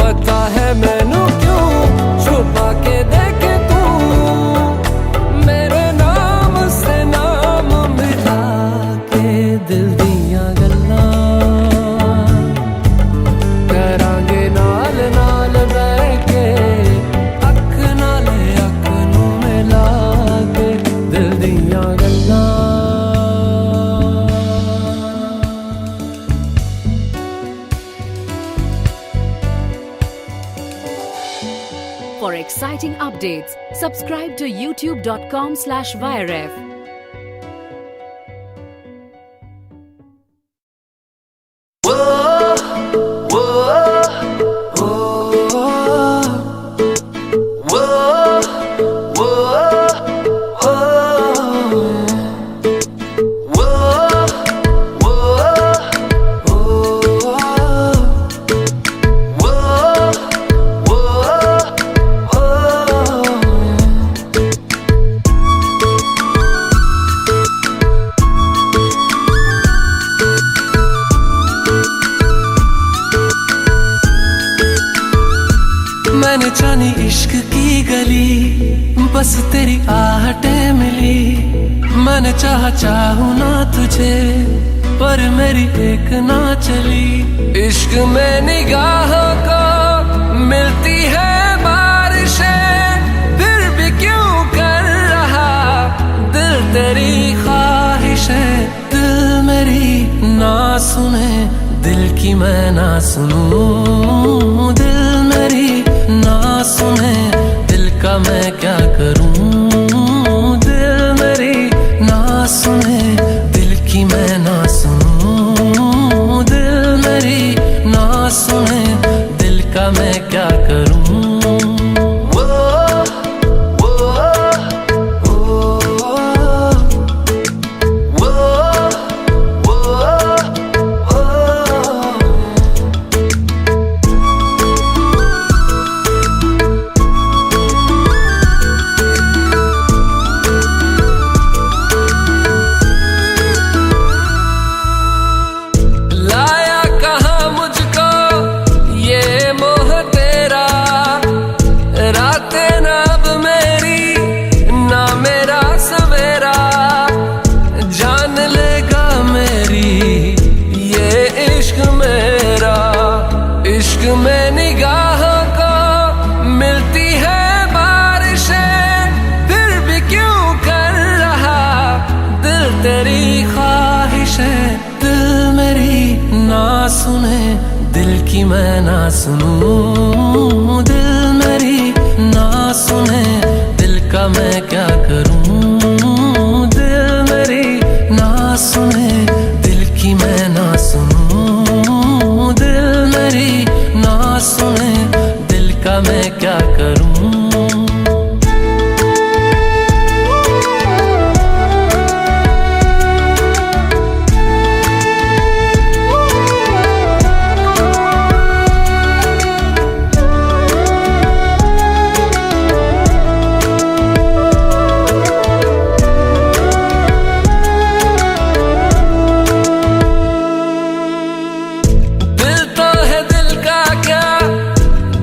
पता है मैनू क्यों छुपा के देखे तू मेरे नाम से नाम मिला के दिल दियां गल्लां करांगे नाल नाल बह के अख नाल अख नू मिला के दिल दियां गल्लां For exciting updates, subscribe to youtube.com/viref. मैंने जानी इश्क की गली बस तेरी आहटें मिली मैंने चाहूं ना तुझे पर मेरी एक ना चली इश्क में निगाहों को मिलती है बारिशें फिर भी क्यों कर रहा दिल तेरी ख्वाहिशें दिल मेरी ना सुने दिल की मैं ना सुनूं दिल मेरी ना सुने दिल का मैं क्या करूं दिल मेरी ना सुने दिल की मैं ना सुनूं दिल मेरी ना सुने दिल का मैं क्या करूं इश्क में निगाहों को मिलती है बारिशें फिर भी क्यों कर रहा दिल तेरी ख्वाहिशें दिल मेरी ना सुने दिल की मैं ना सुनूं दिल मेरी ना सुने दिल का मैं क्या करूं दिल मेरी ना सुने दिल की मैं ना मैं क्या करूं।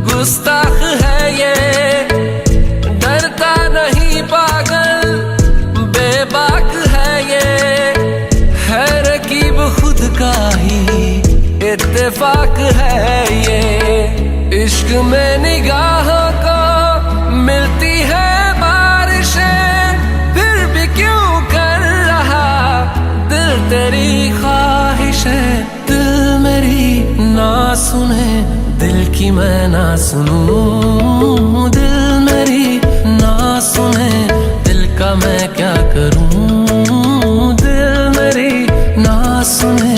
गुस्ताख है ये, डरता नहीं पागल, बेबाक है ये, है रकीब खुद का ही इत्तेफाक है ये। इश्क में निगाहों को मिलती है बारिशें, फिर भी क्यों कर रहा दिल तेरी ख्वाहिशें। दिल मेरी ना सुने, दिल की मैं ना सुनूं। दिल मेरी ना सुने, दिल का मैं क्या करूं। दिल मेरी ना सुने,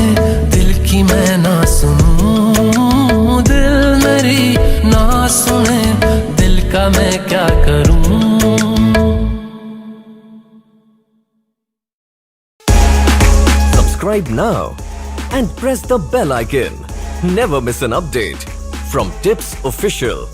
दिल की मैं ना सुनूं। दिल मेरी ना सुने, दिल का मैं क्या करूं। Subscribe now and press the bell icon. Never miss an update from Tips Official.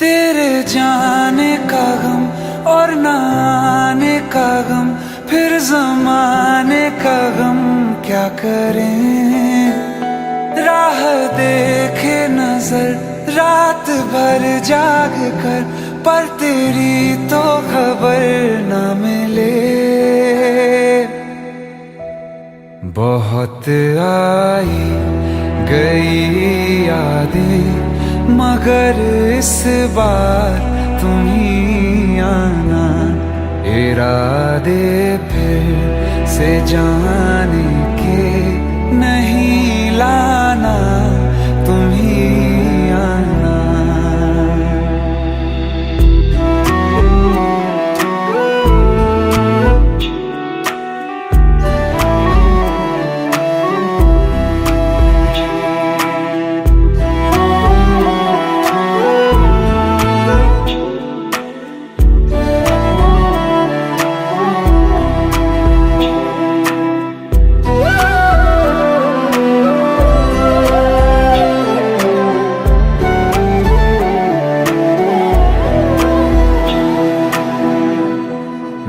तेरे जाने का गम और न आने का गम, फिर ज़माने का गम क्या करें। राह देखे नजर रात भर जाग कर, पर तेरी तो खबर न मिले। बहुत आई गई यादें, मगर इस बार तुम ही आना। इरादे फिर से जाने के नहीं लाना, तुम ही आना।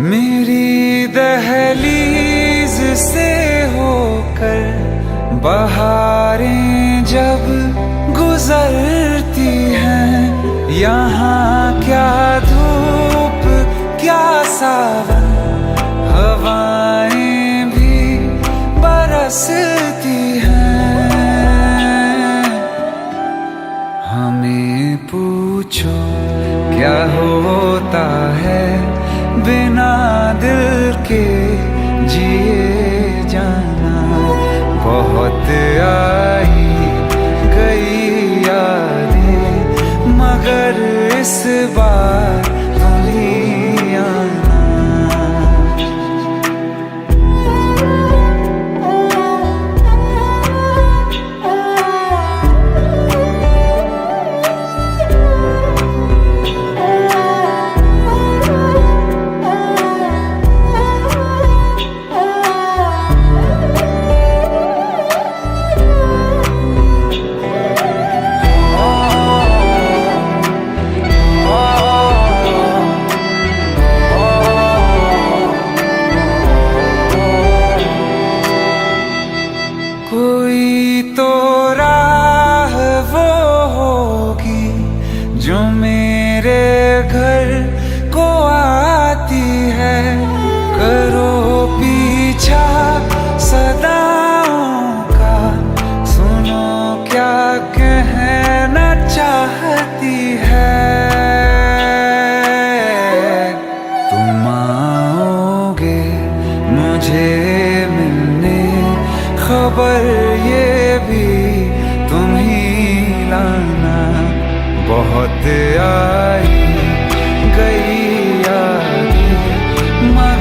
मेरी दहलीज से होकर बहारें जब गुजरती हैं, यहाँ क्या धूप क्या सावन, हवाएं भी बरसती हैं। हमें पूछो क्या होता है बिना दिल के जिए जाना। बहुत आई गई यादें, मगर इस बार तुम ही आना।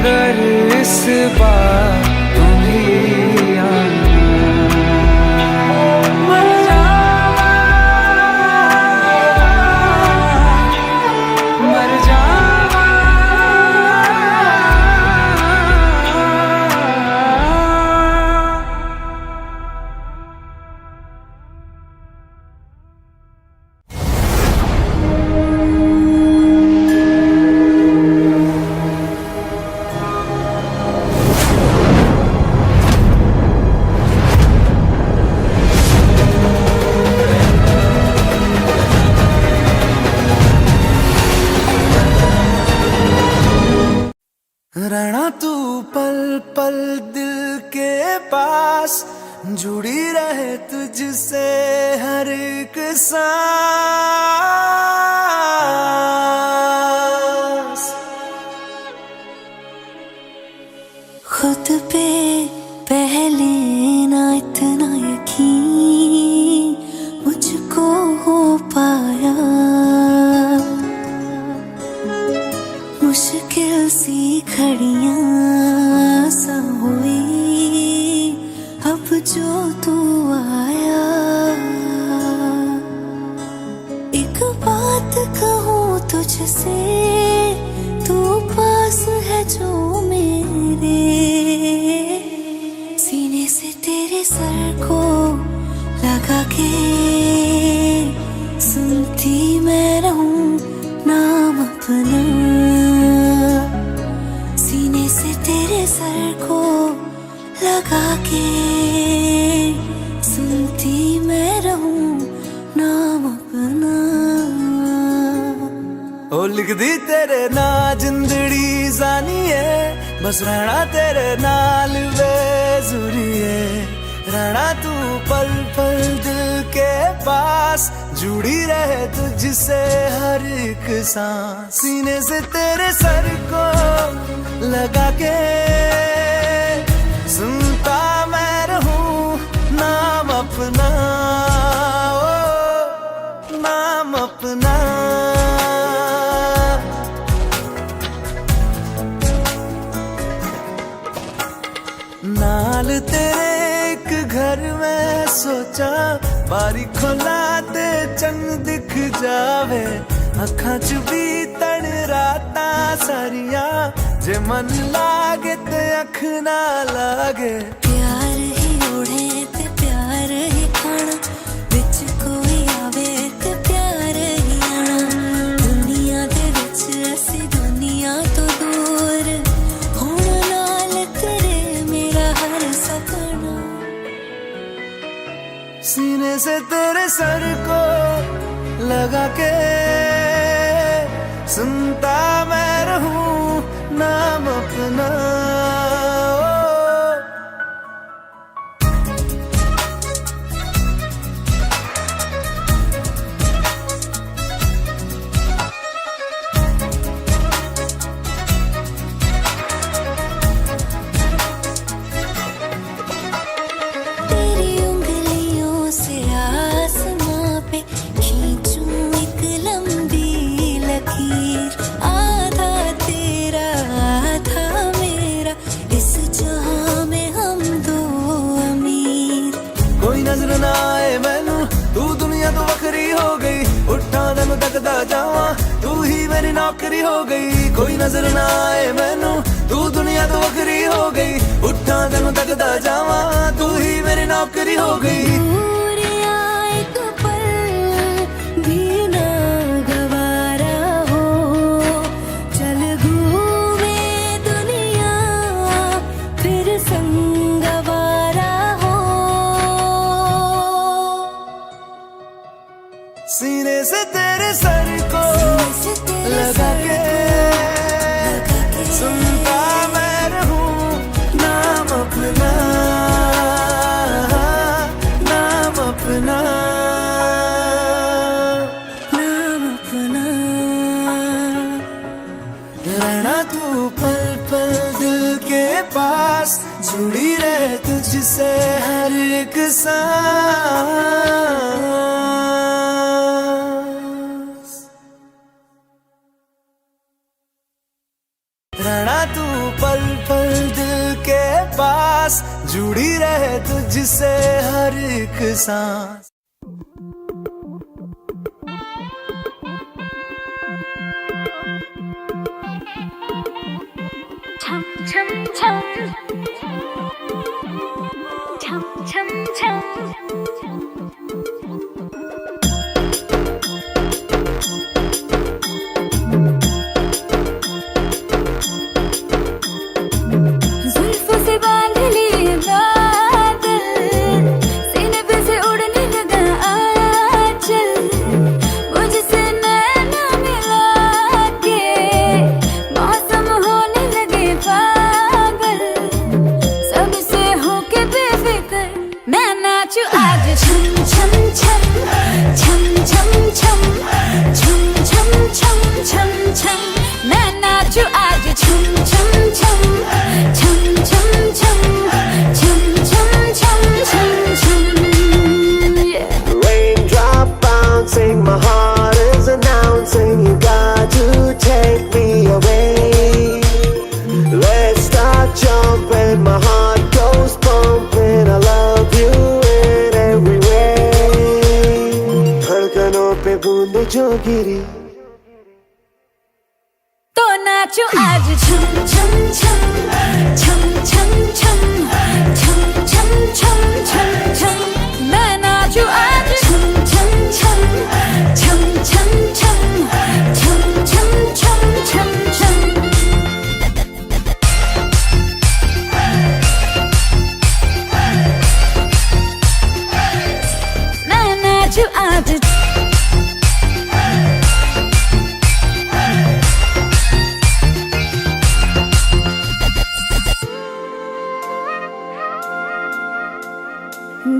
मगर इस बार तुम ही आना। मर जावा, मर जावा। रहना तू पल पल दिल के पास, जुड़ी रहे तुझसे हर एक सांस। खुद पे पहले ना इतना यकीन मुझको हो पाया, मुश्किल सी घड़ियां सा हुई अब जो तू आया। एक बात कहूँ तुझसे, तू पास है जो मेरे, सीने से तेरे सर को लगा के सुनती मैं रहूं नाम अपना। सीने से तेरे सर को लगा के सुनती मैं रहूं नाम अपना। ओ लिख दी तेरे ना जिंदड़ी जानी है, बस रहना तेरे नाल बेजुरी है। रहना तू पल पल दिल के पास, जुड़ी रहे तुझसे हर एक सांस। सीने से तेरे सर को लगा के सुनता मैं रहूं नाम अपना, ओ नाम अपना। नाल तेरे एक घर में सोचा, बारी खोला ते चंग दिख जावे। अखां च भी तन राता सारिया, जे मन लागे ते अख ना लागे। प्यार ही ओढ़े ते प्यार ही खाना, बिच कोई आवे ते प्यार ही आना। दुनिया दे विच असी दुनिया तो दूर, होण नाल तेरे मेरा हर सपना। सीने से तेरे सर को लगा के सुनता मैं रहूं नाम अपना। तेरी उंगलियों से आसमां पे खींचूं एक लंबी लकीर। आधा तेरा आधा मेरा, इस जहां में हम दो अमीर। कोई नजर ना आए मैनू, तू दुनिया तो वखरी हो गई। उठा तेनू तकदा जावां, तू ही मेरी नौकरी हो गई। कोई नजर ना आए मैनू, तू दुनिया तो वखरी हो गई। उठा तेनू तकदा जावां, तू ही मेरी नौकरी हो गई। दूर आए तो पल भी ना गवारा हो, चल घूमे दुनिया फिर संग आवारा हो। सीने से तेरे सर को लगा के सुनता मैं रहूं नाम अपना, नाम अपना, नाम अपना। रहना तू पल पल दिल के पास, जुड़ी रहे तुझसे हर एक सांस। रहना तू पल पास, जुड़ी रहे तुझसे हर एक सांस। छम छम छम छम छम छम जुल्फों से बांध लिए बादल, सीने पे से उड़ने लगा आंचल, मुझसे नैना मिला के मौसम होने लगे पागल, सबसे होके बेफिक्र मैं नाचूं आज। छम छम छम छम छम छम छम छम छम छम छम मैं नाचूं आज। छम छम छम छम छम छम छम छम छम छम छम Raindrop bouncing, my heart is announcing, you got to take me away. Let's start jumping, my heart goes pumping, I love you in every way. धड़कनों पे बूंद जो गिरी तो नाचो आज। छम छम छम छम छम छम छम छम छम छम छम मैं नाचूं आज। छम छम छम छम छम छम छम छम छम छम छम मैं नाचूं आज।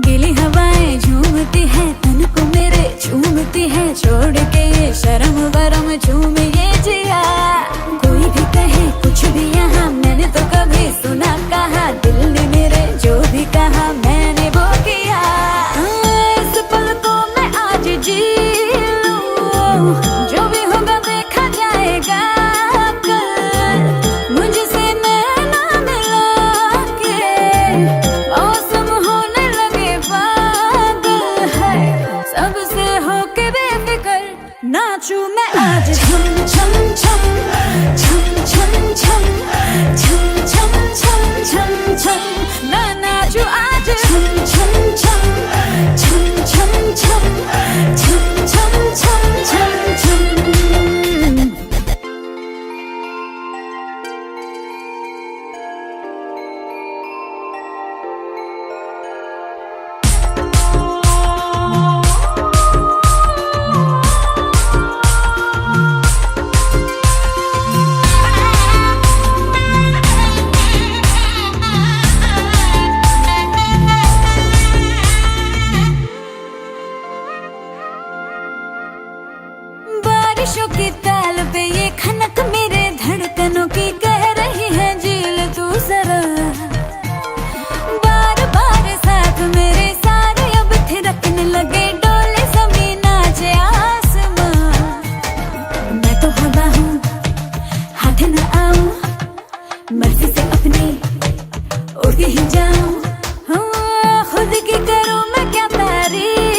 गिली हवाएं झूमती है तन को मेरे, झूमती है छोड़ के ये शर्म वरम झूम ये जिया। कोई भी कहे कुछ भी यहाँ, मैंने तो कभी सुना कहा, दिल ने मेरे जो भी कहा मैंने वो किया। इस पल को मैं आज जी लूं, जो भी होगा देखा जाएगा कल, मुझसे नैना मिला के मौसम होने लगे पागल है, सबसे होके बेफिक्र नाचूं मैं आज। छम छम छम छम छम छम छम छम छम छम छम मैं नाचूं आज। छम छम छम छम छम छम छम छम छम छम छम बारिशों की ताल पे ये खनक मेरे धड़कनों की कह रही है झील तू जरा, बार बार साथ मेरे सारे अब थिरकने लगे, डोले जमीन नाचे आसमां। मैं तो हवा हूँ हाथ न आऊं, मर्जी से अपनी उड़ के ही जाऊं, खुद की करूं मैं क्या तारीफ।